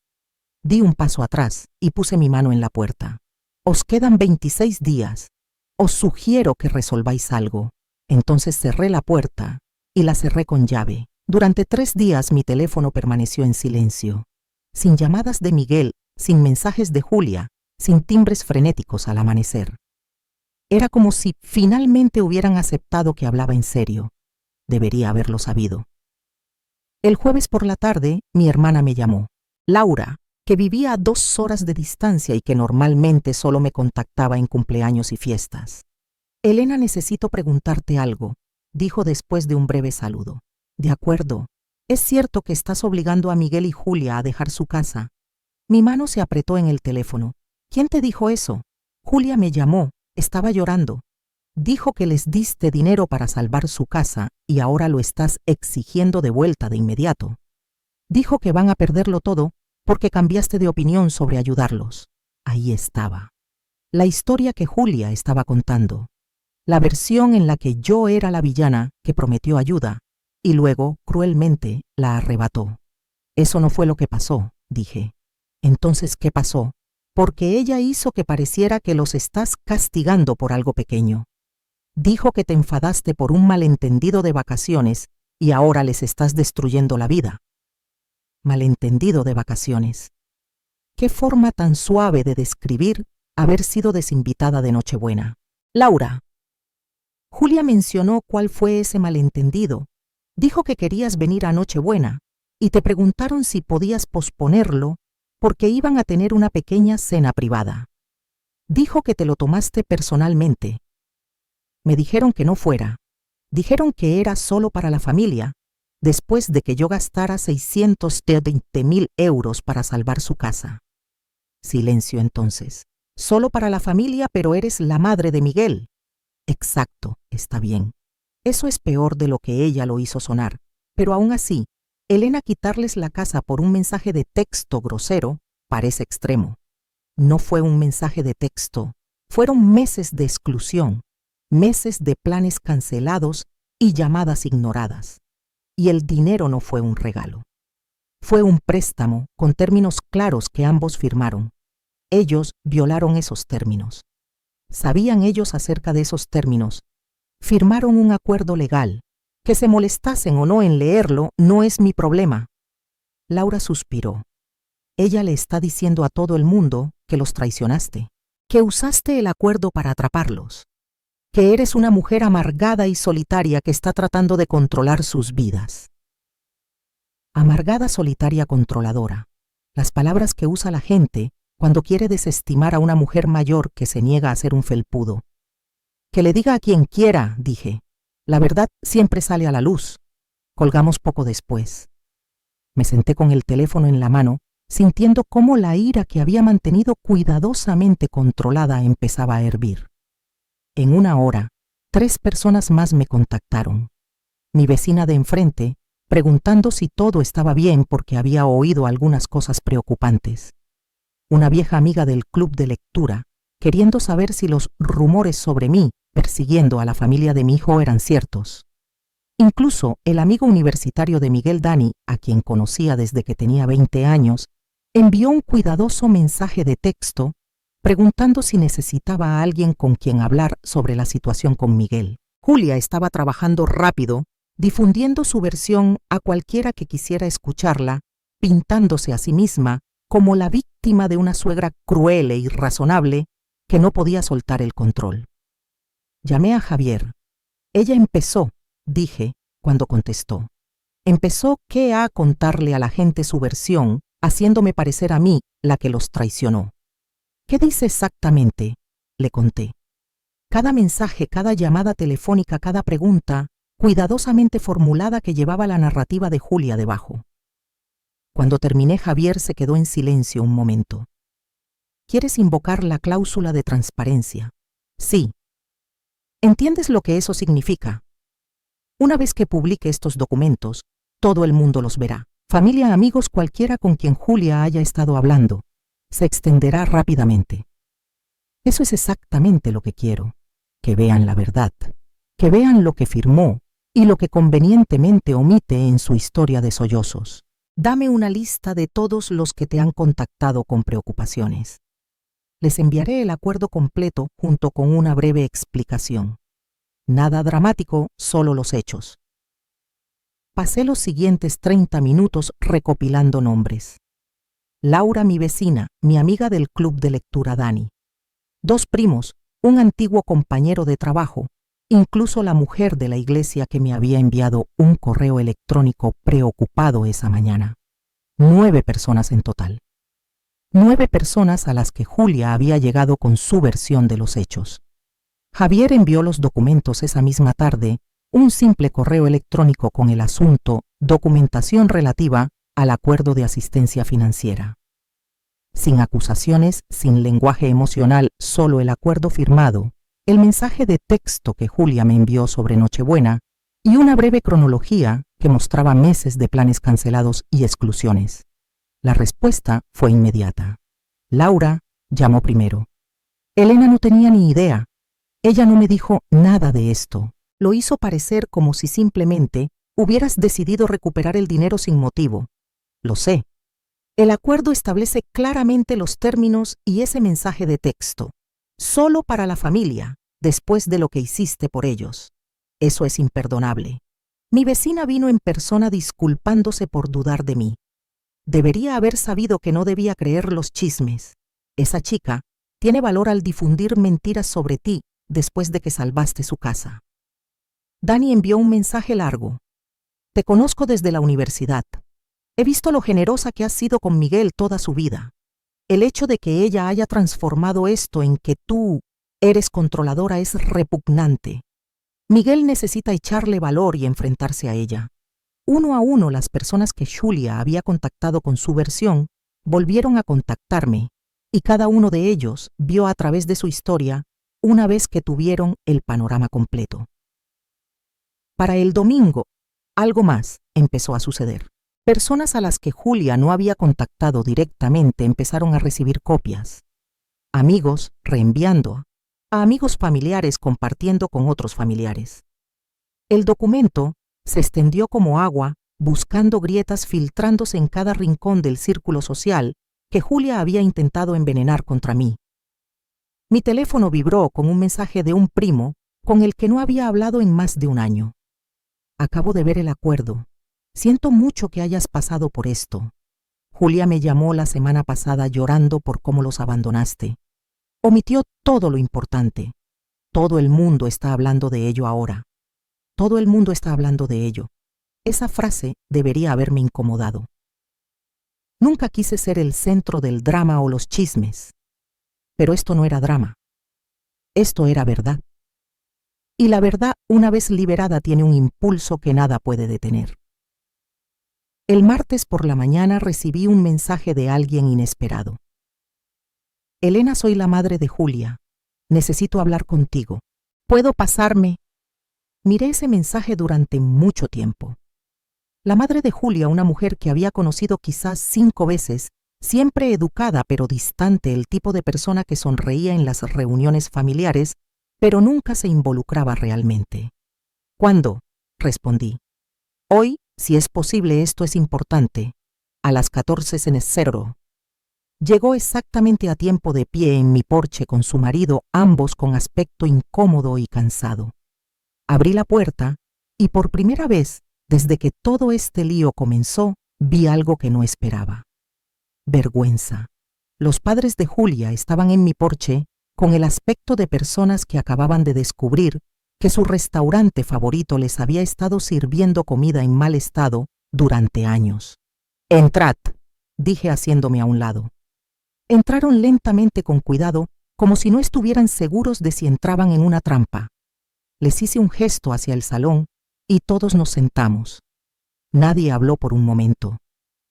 Di un paso atrás y puse mi mano en la puerta. Os quedan 26 días. Os sugiero que resolváis algo. Entonces cerré la puerta y la cerré con llave. Durante 3 días mi teléfono permaneció en silencio. Sin llamadas de Miguel, sin mensajes de Julia, sin timbres frenéticos al amanecer. Era como si finalmente hubieran aceptado que hablaba en serio. Debería haberlo sabido. El jueves por la tarde, mi hermana me llamó. Laura, que vivía a 2 horas de distancia y que normalmente solo me contactaba en cumpleaños y fiestas. Elena, necesito preguntarte algo, dijo después de un breve saludo. De acuerdo. Es cierto que estás obligando a Miguel y Julia a dejar su casa. Mi mano se apretó en el teléfono. ¿Quién te dijo eso? Julia me llamó. Estaba llorando. Dijo que les diste dinero para salvar su casa y ahora lo estás exigiendo de vuelta de inmediato. Dijo que van a perderlo todo porque cambiaste de opinión sobre ayudarlos. Ahí estaba. La historia que Julia estaba contando. La versión en la que yo era la villana que prometió ayuda y luego, cruelmente, la arrebató. Eso no fue lo que pasó, dije. Entonces, ¿qué pasó? Porque ella hizo que pareciera que los estás castigando por algo pequeño. Dijo que te enfadaste por un malentendido de vacaciones y ahora les estás destruyendo la vida. Malentendido de vacaciones. Qué forma tan suave de describir haber sido desinvitada de Nochebuena. Laura. Julia mencionó cuál fue ese malentendido. Dijo que querías venir a Nochebuena y te preguntaron si podías posponerlo porque iban a tener una pequeña cena privada. Dijo que te lo tomaste personalmente. Me dijeron que no fuera. Dijeron que era solo para la familia, después de que yo gastara 620.000 euros para salvar su casa. Silencio entonces. Solo para la familia, pero eres la madre de Miguel. Exacto, está bien. Eso es peor de lo que ella lo hizo sonar. Pero aún así, Elena quitarles la casa por un mensaje de texto grosero parece extremo. No fue un mensaje de texto. Fueron meses de exclusión, meses de planes cancelados y llamadas ignoradas. Y el dinero no fue un regalo. Fue un préstamo con términos claros que ambos firmaron. Ellos violaron esos términos. Sabían ellos acerca de esos términos. Firmaron un acuerdo legal. Que se molestasen o no en leerlo no es mi problema. Laura suspiró. Ella le está diciendo a todo el mundo que los traicionaste, que usaste el acuerdo para atraparlos, que eres una mujer amargada y solitaria que está tratando de controlar sus vidas. Amargada, solitaria, controladora. Las palabras que usa la gente cuando quiere desestimar a una mujer mayor que se niega a ser un felpudo. Que le diga a quien quiera, dije. La verdad siempre sale a la luz. Colgamos poco después. Me senté con el teléfono en la mano, sintiendo cómo la ira que había mantenido cuidadosamente controlada empezaba a hervir. En una hora, 3 personas más me contactaron. Mi vecina de enfrente, preguntando si todo estaba bien porque había oído algunas cosas preocupantes. Una vieja amiga del club de lectura, queriendo saber si los rumores sobre mí persiguiendo a la familia de mi hijo eran ciertos. Incluso el amigo universitario de Miguel, Dani, a quien conocía desde que tenía 20 años, envió un cuidadoso mensaje de texto preguntando si necesitaba a alguien con quien hablar sobre la situación con Miguel. Julia estaba trabajando rápido, difundiendo su versión a cualquiera que quisiera escucharla, pintándose a sí misma como la víctima de una suegra cruel e irrazonable que no podía soltar el control. Llamé a Javier. Ella empezó, dije, cuando contestó. Empezó a contarle a la gente su versión, haciéndome parecer a mí la que los traicionó. ¿Qué dice exactamente? Le conté. Cada mensaje, cada llamada telefónica, cada pregunta, cuidadosamente formulada que llevaba la narrativa de Julia debajo. Cuando terminé, Javier se quedó en silencio un momento. ¿Quieres invocar la cláusula de transparencia? Sí. ¿Entiendes lo que eso significa? Una vez que publique estos documentos, todo el mundo los verá. Familia, amigos, cualquiera con quien Julia haya estado hablando. Se extenderá rápidamente. Eso es exactamente lo que quiero. Que vean la verdad. Que vean lo que firmó y lo que convenientemente omite en su historia de sollozos. Dame una lista de todos los que te han contactado con preocupaciones. Les enviaré el acuerdo completo junto con una breve explicación. Nada dramático, solo los hechos. Pasé los siguientes 30 minutos recopilando nombres. Laura, mi vecina, mi amiga del club de lectura Dani. 2 primos, un antiguo compañero de trabajo, incluso la mujer de la iglesia que me había enviado un correo electrónico preocupado esa mañana. 9 personas en total. 9 personas a las que Julia había llegado con su versión de los hechos. Javier envió los documentos esa misma tarde, un simple correo electrónico con el asunto documentación relativa al acuerdo de asistencia financiera. Sin acusaciones, sin lenguaje emocional, solo el acuerdo firmado, el mensaje de texto que Julia me envió sobre Nochebuena y una breve cronología que mostraba meses de planes cancelados y exclusiones. La respuesta fue inmediata. Laura llamó primero. Elena no tenía ni idea. Ella no me dijo nada de esto. Lo hizo parecer como si simplemente Hubieras decidido recuperar el dinero sin motivo. Lo sé. El acuerdo establece claramente los términos y ese mensaje de texto. Solo para la familia, después de lo que hiciste por ellos. Eso es imperdonable. Mi vecina vino en persona disculpándose por dudar de mí. Debería haber sabido que no debía creer los chismes. Esa chica tiene valor al difundir mentiras sobre ti después de que salvaste su casa. Dani envió un mensaje largo. Te conozco desde la universidad. He visto lo generosa que has sido con Miguel toda su vida. El hecho de que ella haya transformado esto en que tú eres controladora es repugnante. Miguel necesita echarle valor y enfrentarse a ella. Uno a uno, las personas que Julia había contactado con su versión volvieron a contactarme, y cada uno de ellos vio a través de su historia una vez que tuvieron el panorama completo. Para el domingo, algo más empezó a suceder. Personas a las que Julia no había contactado directamente empezaron a recibir copias. Amigos reenviando, a amigos familiares compartiendo con otros familiares. El documento se extendió como agua, buscando grietas, filtrándose en cada rincón del círculo social que Julia había intentado envenenar contra mí. Mi teléfono vibró con un mensaje de un primo con el que no había hablado en más de un año. Acabo de ver el acuerdo. Siento mucho que hayas pasado por esto. Julia me llamó la semana pasada llorando por cómo los abandonaste. Omitió todo lo importante. Todo el mundo está hablando de ello ahora. Todo el mundo está hablando de ello. Esa frase debería haberme incomodado. Nunca quise ser el centro del drama o los chismes. Pero esto no era drama. Esto era verdad. Y la verdad, una vez liberada, tiene un impulso que nada puede detener. El martes por la mañana recibí un mensaje de alguien inesperado. Elena, soy la madre de Julia. Necesito hablar contigo. ¿Puedo pasarme? Miré ese mensaje durante mucho tiempo. La madre de Julia, una mujer que había conocido quizás 5 veces, siempre educada pero distante, el tipo de persona que sonreía en las reuniones familiares, pero nunca se involucraba realmente. ¿Cuándo? Respondí. Hoy, si es posible, esto es importante. A las 14:00. Llegó exactamente a tiempo, de pie en mi porche con su marido, ambos con aspecto incómodo y cansado. Abrí la puerta y por primera vez, desde que todo este lío comenzó, vi algo que no esperaba. Vergüenza. Los padres de Julia estaban en mi porche con el aspecto de personas que acababan de descubrir que su restaurante favorito les había estado sirviendo comida en mal estado durante años. «Entrad», dije haciéndome a un lado. Entraron lentamente, con cuidado, como si no estuvieran seguros de si entraban en una trampa. Les hice un gesto hacia el salón y todos nos sentamos. Nadie habló por un momento.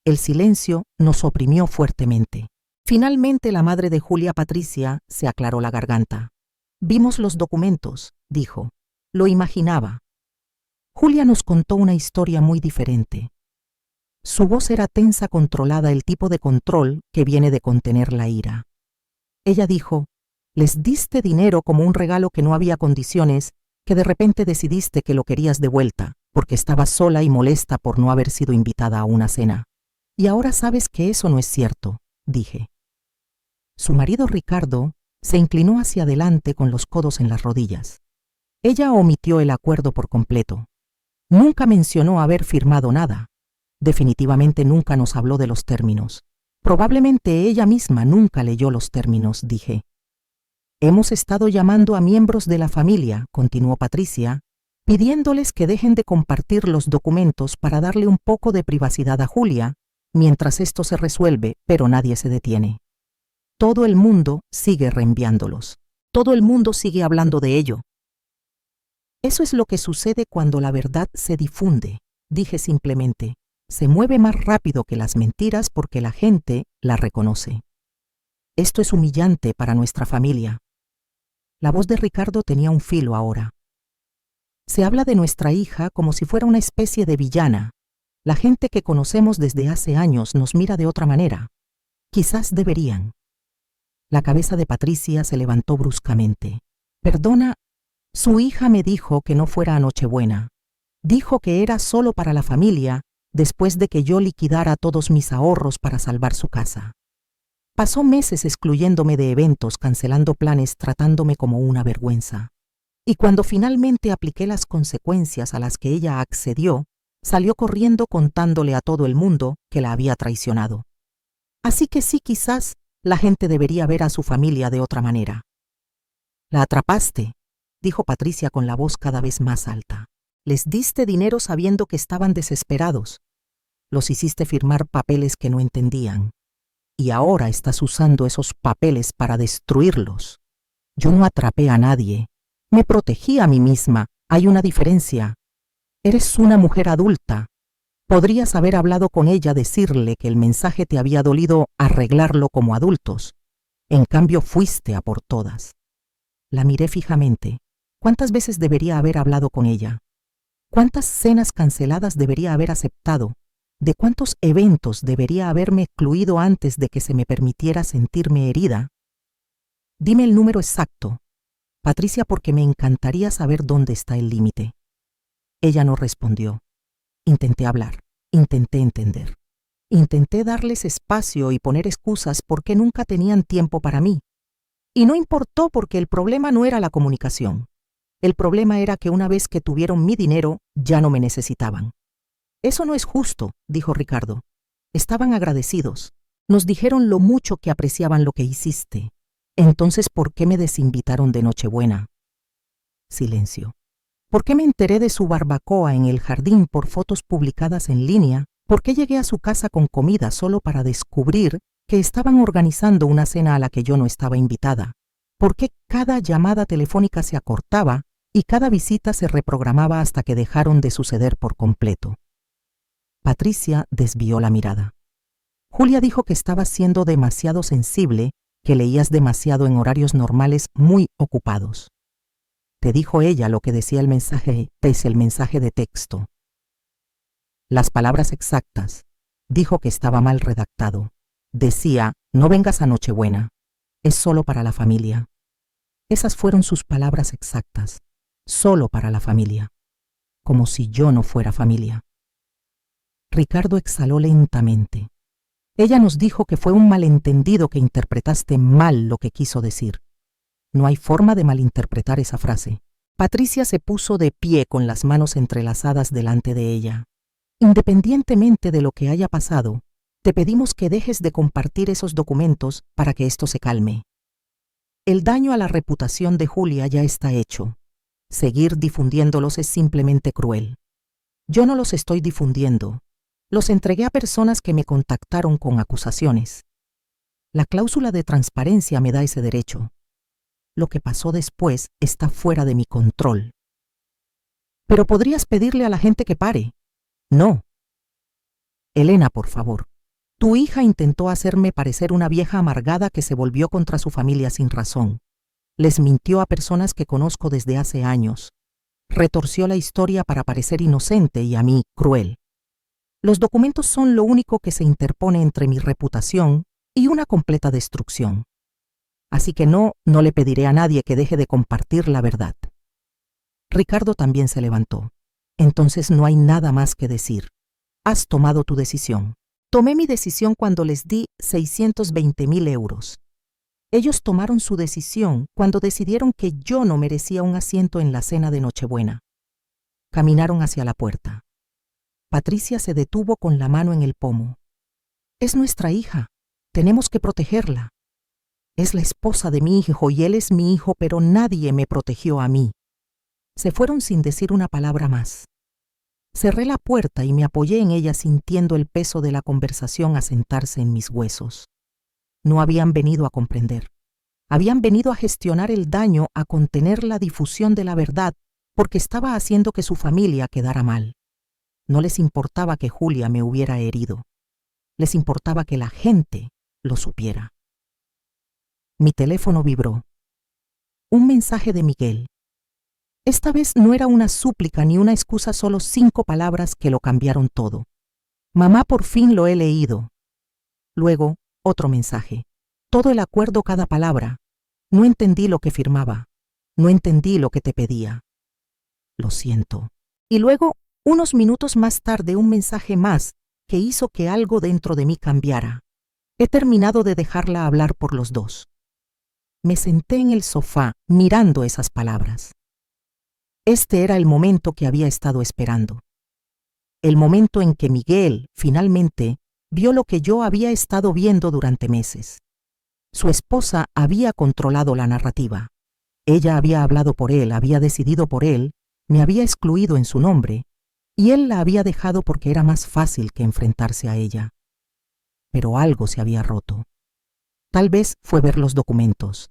El silencio nos oprimió fuertemente. Finalmente la madre de Julia, Patricia, se aclaró la garganta. «Vimos los documentos», dijo. «Lo imaginaba». Julia nos contó una historia muy diferente. Su voz era tensa, controlada, el tipo de control que viene de contener la ira. Ella dijo: «Les diste dinero como un regalo, que no había condiciones, que de repente decidiste que lo querías de vuelta, porque estabas sola y molesta por no haber sido invitada a una cena. Y ahora sabes que eso no es cierto», dije. Su marido, Ricardo, se inclinó hacia adelante con los codos en las rodillas. Ella omitió el acuerdo por completo. Nunca mencionó haber firmado nada. Definitivamente nunca nos habló de los términos. Probablemente ella misma nunca leyó los términos, dije. «Hemos estado llamando a miembros de la familia», continuó Patricia, «pidiéndoles que dejen de compartir los documentos para darle un poco de privacidad a Julia, mientras esto se resuelve, pero nadie se detiene. Todo el mundo sigue reenviándolos. Todo el mundo sigue hablando de ello». «Eso es lo que sucede cuando la verdad se difunde», dije simplemente. «Se mueve más rápido que las mentiras porque la gente la reconoce. Esto es humillante para nuestra familia». La voz de Ricardo tenía un filo ahora. «Se habla de nuestra hija como si fuera una especie de villana. La gente que conocemos desde hace años nos mira de otra manera. Quizás deberían». La cabeza de Patricia se levantó bruscamente. «Perdona, su hija me dijo que no fuera a Nochebuena. Dijo que era solo para la familia después de que yo liquidara todos mis ahorros para salvar su casa. Pasó meses excluyéndome de eventos, cancelando planes, tratándome como una vergüenza. Y cuando finalmente apliqué las consecuencias a las que ella accedió, salió corriendo contándole a todo el mundo que la había traicionado. Así que sí, quizás la gente debería ver a su familia de otra manera. «La atrapaste», dijo Patricia con la voz cada vez más alta. «Les diste dinero sabiendo que estaban desesperados. Los hiciste firmar papeles que no entendían. Y ahora estás usando esos papeles para destruirlos. Yo no atrapé a nadie. Me protegí a mí misma. Hay una diferencia. Eres una mujer adulta. Podrías haber hablado con ella, decirle que el mensaje te había dolido, arreglarlo como adultos. En cambio, fuiste a por todas». La miré fijamente. ¿Cuántas veces debería haber hablado con ella? ¿Cuántas cenas canceladas debería haber aceptado? ¿De cuántos eventos debería haberme excluido antes de que se me permitiera sentirme herida? Dime el número exacto, Patricia, porque me encantaría saber dónde está el límite. Ella no respondió. Intenté hablar, intenté entender. Intenté darles espacio y poner excusas porque nunca tenían tiempo para mí. Y no importó porque el problema no era la comunicación. El problema era que una vez que tuvieron mi dinero, ya no me necesitaban. «Eso no es justo», dijo Ricardo. «Estaban agradecidos. Nos dijeron lo mucho que apreciaban lo que hiciste. Entonces, ¿por qué me desinvitaron de Nochebuena?» Silencio. ¿Por qué me enteré de su barbacoa en el jardín por fotos publicadas en línea? ¿Por qué llegué a su casa con comida solo para descubrir que estaban organizando una cena a la que yo no estaba invitada? ¿Por qué cada llamada telefónica se acortaba y cada visita se reprogramaba hasta que dejaron de suceder por completo? Patricia desvió la mirada. Julia dijo que estabas siendo demasiado sensible, que leías demasiado en horarios normales muy ocupados. Te dijo ella lo que decía el mensaje, pese el mensaje de texto. Las palabras exactas. Dijo que estaba mal redactado. Decía, no vengas a Nochebuena. Es solo para la familia. Esas fueron sus palabras exactas. Solo para la familia. Como si yo no fuera familia. Ricardo exhaló lentamente. Ella nos dijo que fue un malentendido, que interpretaste mal lo que quiso decir. No hay forma de malinterpretar esa frase. Patricia se puso de pie con las manos entrelazadas delante de ella. Independientemente de lo que haya pasado, te pedimos que dejes de compartir esos documentos para que esto se calme. El daño a la reputación de Julia ya está hecho. Seguir difundiéndolos es simplemente cruel. Yo no los estoy difundiendo. Los entregué a personas que me contactaron con acusaciones. La cláusula de transparencia me da ese derecho. Lo que pasó después está fuera de mi control. Pero podrías pedirle a la gente que pare. No. Elena, por favor. Tu hija intentó hacerme parecer una vieja amargada que se volvió contra su familia sin razón. Les mintió a personas que conozco desde hace años. Retorció la historia para parecer inocente y a mí cruel. Los documentos son lo único que se interpone entre mi reputación y una completa destrucción. Así que no le pediré a nadie que deje de compartir la verdad. Ricardo también se levantó. Entonces no hay nada más que decir. Has tomado tu decisión. Tomé mi decisión cuando les di 620,000 euros. Ellos tomaron su decisión cuando decidieron que yo no merecía un asiento en la cena de Nochebuena. Caminaron hacia la puerta. Patricia se detuvo con la mano en el pomo. Es nuestra hija. Tenemos que protegerla. Es la esposa de mi hijo y él es mi hijo, pero nadie me protegió a mí. Se fueron sin decir una palabra más. Cerré la puerta y me apoyé en ella sintiendo el peso de la conversación asentarse en mis huesos. No habían venido a comprender. Habían venido a gestionar el daño, a contener la difusión de la verdad, porque estaba haciendo que su familia quedara mal. No les importaba que Julia me hubiera herido. Les importaba que la gente lo supiera. Mi teléfono vibró. Un mensaje de Miguel. Esta vez no era una súplica ni una excusa, solo 5 palabras que lo cambiaron todo. Mamá, por fin lo he leído. Luego, otro mensaje. Todo el acuerdo, cada palabra. No entendí lo que firmaba. No entendí lo que te pedía. Lo siento. Y luego, Unos minutos más tarde, un mensaje más que hizo que algo dentro de mí cambiara. He terminado de dejarla hablar por los dos. Me senté en el sofá mirando esas palabras. Este era el momento que había estado esperando. El momento en que Miguel, finalmente, vio lo que yo había estado viendo durante meses. Su esposa había controlado la narrativa. Ella había hablado por él, había decidido por él, me había excluido en su nombre, y él la había dejado porque era más fácil que enfrentarse a ella. Pero algo se había roto. Tal vez fue ver los documentos.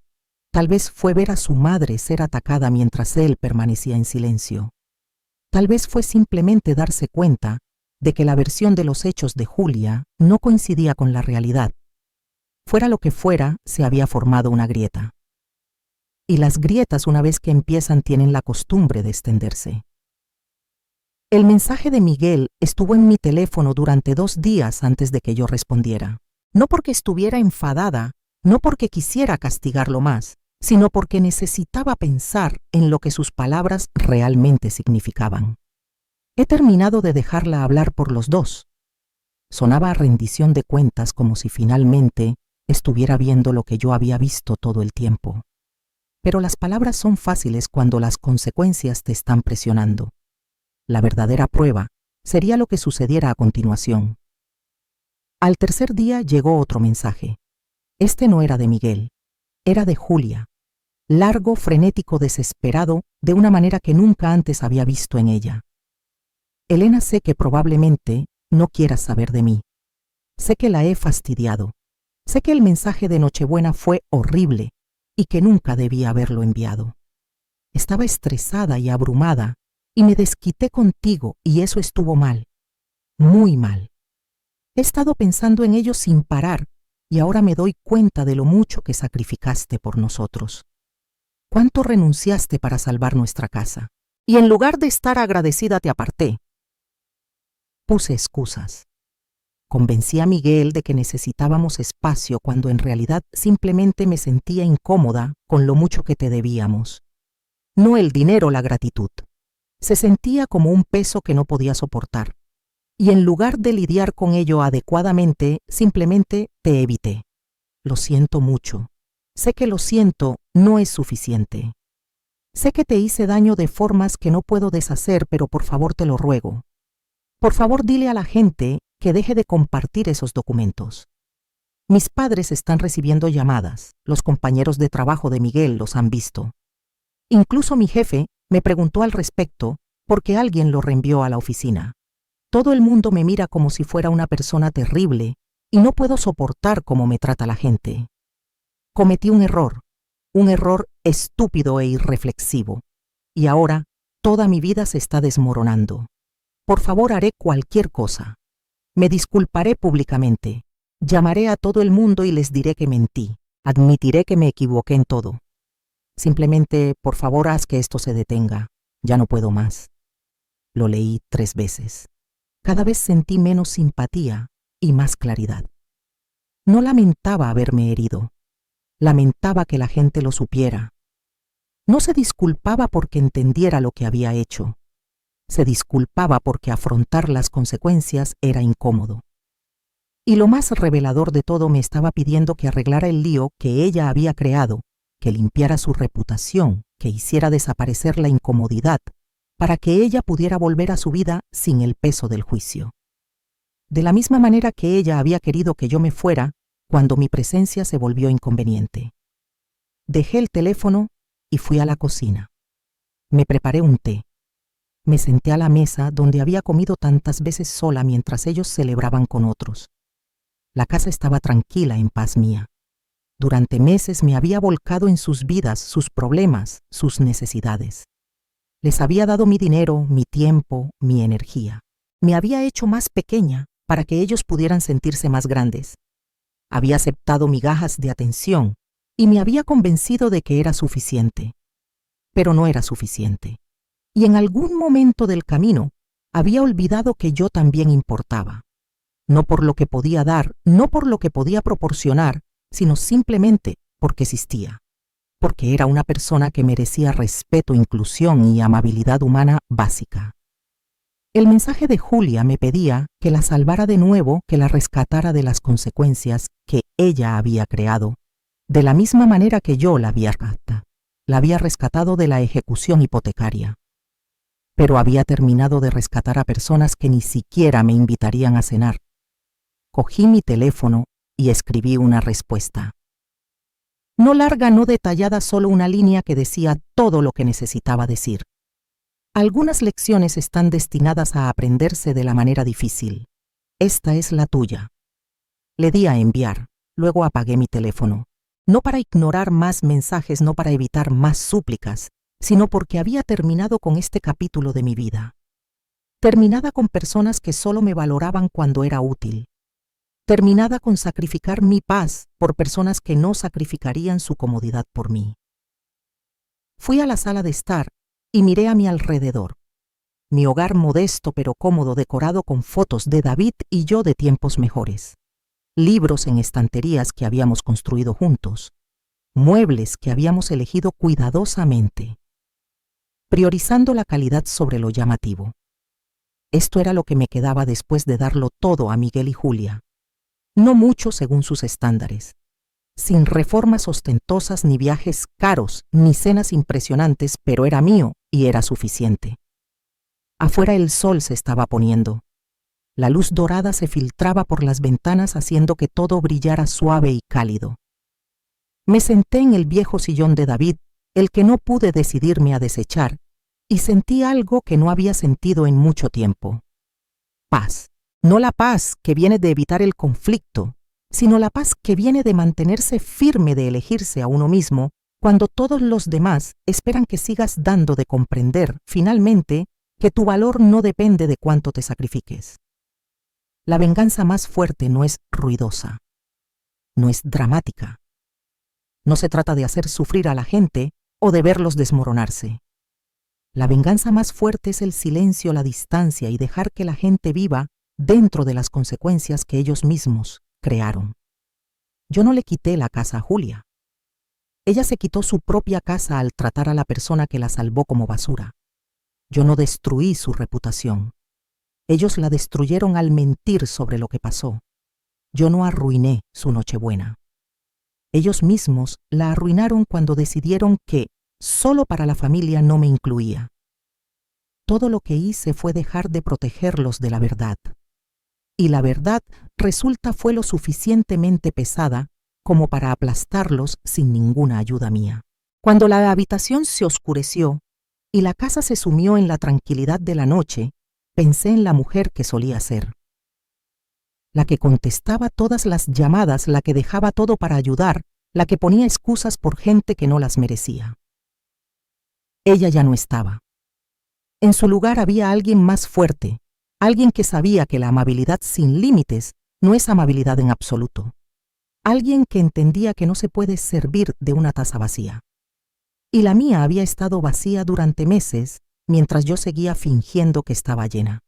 Tal vez fue ver a su madre ser atacada mientras él permanecía en silencio. Tal vez fue simplemente darse cuenta de que la versión de los hechos de Julia no coincidía con la realidad. Fuera lo que fuera, se había formado una grieta. Y las grietas, una vez que empiezan, tienen la costumbre de extenderse. El mensaje de Miguel estuvo en mi teléfono durante 2 días antes de que yo respondiera. No porque estuviera enfadada, no porque quisiera castigarlo más, sino porque necesitaba pensar en lo que sus palabras realmente significaban. He terminado de dejarla hablar por los dos. Sonaba a rendición de cuentas, como si finalmente estuviera viendo lo que yo había visto todo el tiempo. Pero las palabras son fáciles cuando las consecuencias te están presionando. La verdadera prueba sería lo que sucediera a continuación. Al tercer día llegó otro mensaje. Este no era de Miguel, era de Julia. Largo, frenético, desesperado, de una manera que nunca antes había visto en ella. Elena, sé que probablemente no quieras saber de mí. Sé que la he fastidiado. Sé que el mensaje de Nochebuena fue horrible y que nunca debía haberlo enviado. Estaba estresada y abrumada y me desquité contigo, y eso estuvo mal, muy mal. He estado pensando en ello sin parar y ahora me doy cuenta de lo mucho que sacrificaste por nosotros. ¿Cuánto renunciaste para salvar nuestra casa? Y en lugar de estar agradecida te aparté. Puse excusas. Convencí a Miguel de que necesitábamos espacio cuando en realidad simplemente me sentía incómoda con lo mucho que te debíamos. No el dinero, la gratitud. Se sentía como un peso que no podía soportar. Y en lugar de lidiar con ello adecuadamente, simplemente te evité. Lo siento mucho. Sé que lo siento no es suficiente. Sé que te hice daño de formas que no puedo deshacer, pero por favor te lo ruego. Por favor, dile a la gente que deje de compartir esos documentos. Mis padres están recibiendo llamadas. Los compañeros de trabajo de Miguel los han visto. Incluso mi jefe me preguntó al respecto porque alguien lo reenvió a la oficina. Todo el mundo me mira como si fuera una persona terrible y no puedo soportar cómo me trata la gente. Cometí un error estúpido e irreflexivo, y ahora toda mi vida se está desmoronando. Por favor, haré cualquier cosa. Me disculparé públicamente. Llamaré a todo el mundo y les diré que mentí. Admitiré que me equivoqué en todo. Simplemente, por favor, haz que esto se detenga. Ya no puedo más. Lo leí 3 veces. Cada vez sentí menos simpatía y más claridad. No lamentaba haberme herido. Lamentaba que la gente lo supiera. No se disculpaba porque entendiera lo que había hecho. Se disculpaba porque afrontar las consecuencias era incómodo. Y lo más revelador de todo, me estaba pidiendo que arreglara el lío que ella había creado, que limpiara su reputación, que hiciera desaparecer la incomodidad, para que ella pudiera volver a su vida sin el peso del juicio. De la misma manera que ella había querido que yo me fuera cuando mi presencia se volvió inconveniente. Dejé el teléfono y fui a la cocina. Me preparé un té. Me senté a la mesa donde había comido tantas veces sola mientras ellos celebraban con otros. La casa estaba tranquila, en paz mía. Durante meses me había volcado en sus vidas, sus problemas, sus necesidades. Les había dado mi dinero, mi tiempo, mi energía. Me había hecho más pequeña para que ellos pudieran sentirse más grandes. Había aceptado migajas de atención y me había convencido de que era suficiente. Pero no era suficiente. Y en algún momento del camino había olvidado que yo también importaba. No por lo que podía dar, no por lo que podía proporcionar, sino simplemente porque existía. Porque era una persona que merecía respeto, inclusión y amabilidad humana básica. El mensaje de Julia me pedía que la salvara de nuevo, que la rescatara de las consecuencias que ella había creado, de la misma manera que yo la había rescatado de la ejecución hipotecaria. Pero había terminado de rescatar a personas que ni siquiera me invitarían a cenar. Cogí mi teléfono y escribí una respuesta. No larga, no detallada, solo una línea que decía todo lo que necesitaba decir. Algunas lecciones están destinadas a aprenderse de la manera difícil. Esta es la tuya. Le di a enviar, luego apagué mi teléfono. No para ignorar más mensajes, no para evitar más súplicas, sino porque había terminado con este capítulo de mi vida. Terminada con personas que solo me valoraban cuando era útil. Terminada con sacrificar mi paz por personas que no sacrificarían su comodidad por mí. Fui a la sala de estar y miré a mi alrededor. Mi hogar modesto pero cómodo, decorado con fotos de David y yo de tiempos mejores. Libros en estanterías que habíamos construido juntos. Muebles que habíamos elegido cuidadosamente, priorizando la calidad sobre lo llamativo. Esto era lo que me quedaba después de darlo todo a Miguel y Julia. No mucho según sus estándares. Sin reformas ostentosas, ni viajes caros, ni cenas impresionantes, pero era mío y era suficiente. Afuera el sol se estaba poniendo. La luz dorada se filtraba por las ventanas haciendo que todo brillara suave y cálido. Me senté en el viejo sillón de David, el que no pude decidirme a desechar, y sentí algo que no había sentido en mucho tiempo. Paz. No la paz que viene de evitar el conflicto, sino la paz que viene de mantenerse firme, de elegirse a uno mismo, cuando todos los demás esperan que sigas dando, de comprender, finalmente, que tu valor no depende de cuánto te sacrifiques. La venganza más fuerte no es ruidosa, no es dramática. No se trata de hacer sufrir a la gente o de verlos desmoronarse. La venganza más fuerte es el silencio, la distancia y dejar que la gente viva dentro de las consecuencias que ellos mismos crearon. Yo no le quité la casa a Julia. Ella se quitó su propia casa al tratar a la persona que la salvó como basura. Yo no destruí su reputación. Ellos la destruyeron al mentir sobre lo que pasó. Yo no arruiné su Nochebuena. Ellos mismos la arruinaron cuando decidieron que solo para la familia no me incluía. Todo lo que hice fue dejar de protegerlos de la verdad. Y la verdad fue lo suficientemente pesada como para aplastarlos sin ninguna ayuda mía. Cuando la habitación se oscureció y la casa se sumió en la tranquilidad de la noche, pensé en la mujer que solía ser. La que contestaba todas las llamadas, la que dejaba todo para ayudar, la que ponía excusas por gente que no las merecía. Ella ya no estaba. En su lugar había alguien más fuerte, alguien que sabía que la amabilidad sin límites no es amabilidad en absoluto. Alguien que entendía que no se puede servir de una taza vacía. Y la mía había estado vacía durante meses mientras yo seguía fingiendo que estaba llena.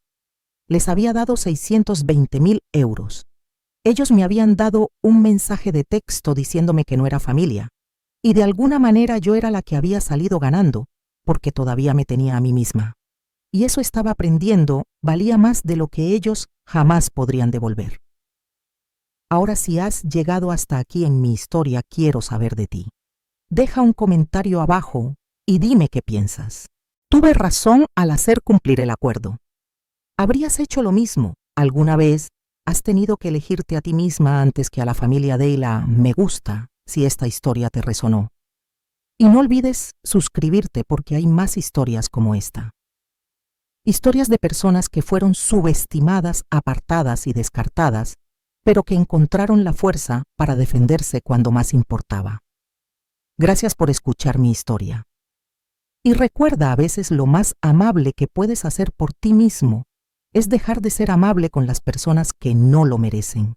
Les había dado 620.000 euros. Ellos me habían dado un mensaje de texto diciéndome que no era familia, y de alguna manera yo era la que había salido ganando, porque todavía me tenía a mí misma. Y eso estaba aprendiendo valía más de lo que ellos jamás podrían devolver. Ahora, si has llegado hasta aquí en mi historia, quiero saber de ti. Deja un comentario abajo y dime qué piensas. Tuve razón al hacer cumplir el acuerdo. ¿Habrías hecho lo mismo? ¿Alguna vez has tenido que elegirte a ti misma antes que a la familia de la me gusta, si esta historia te resonó? Y no olvides suscribirte porque hay más historias como esta. Historias de personas que fueron subestimadas, apartadas y descartadas, pero que encontraron la fuerza para defenderse cuando más importaba. Gracias por escuchar mi historia. Y recuerda, a veces lo más amable que puedes hacer por ti mismo es dejar de ser amable con las personas que no lo merecen.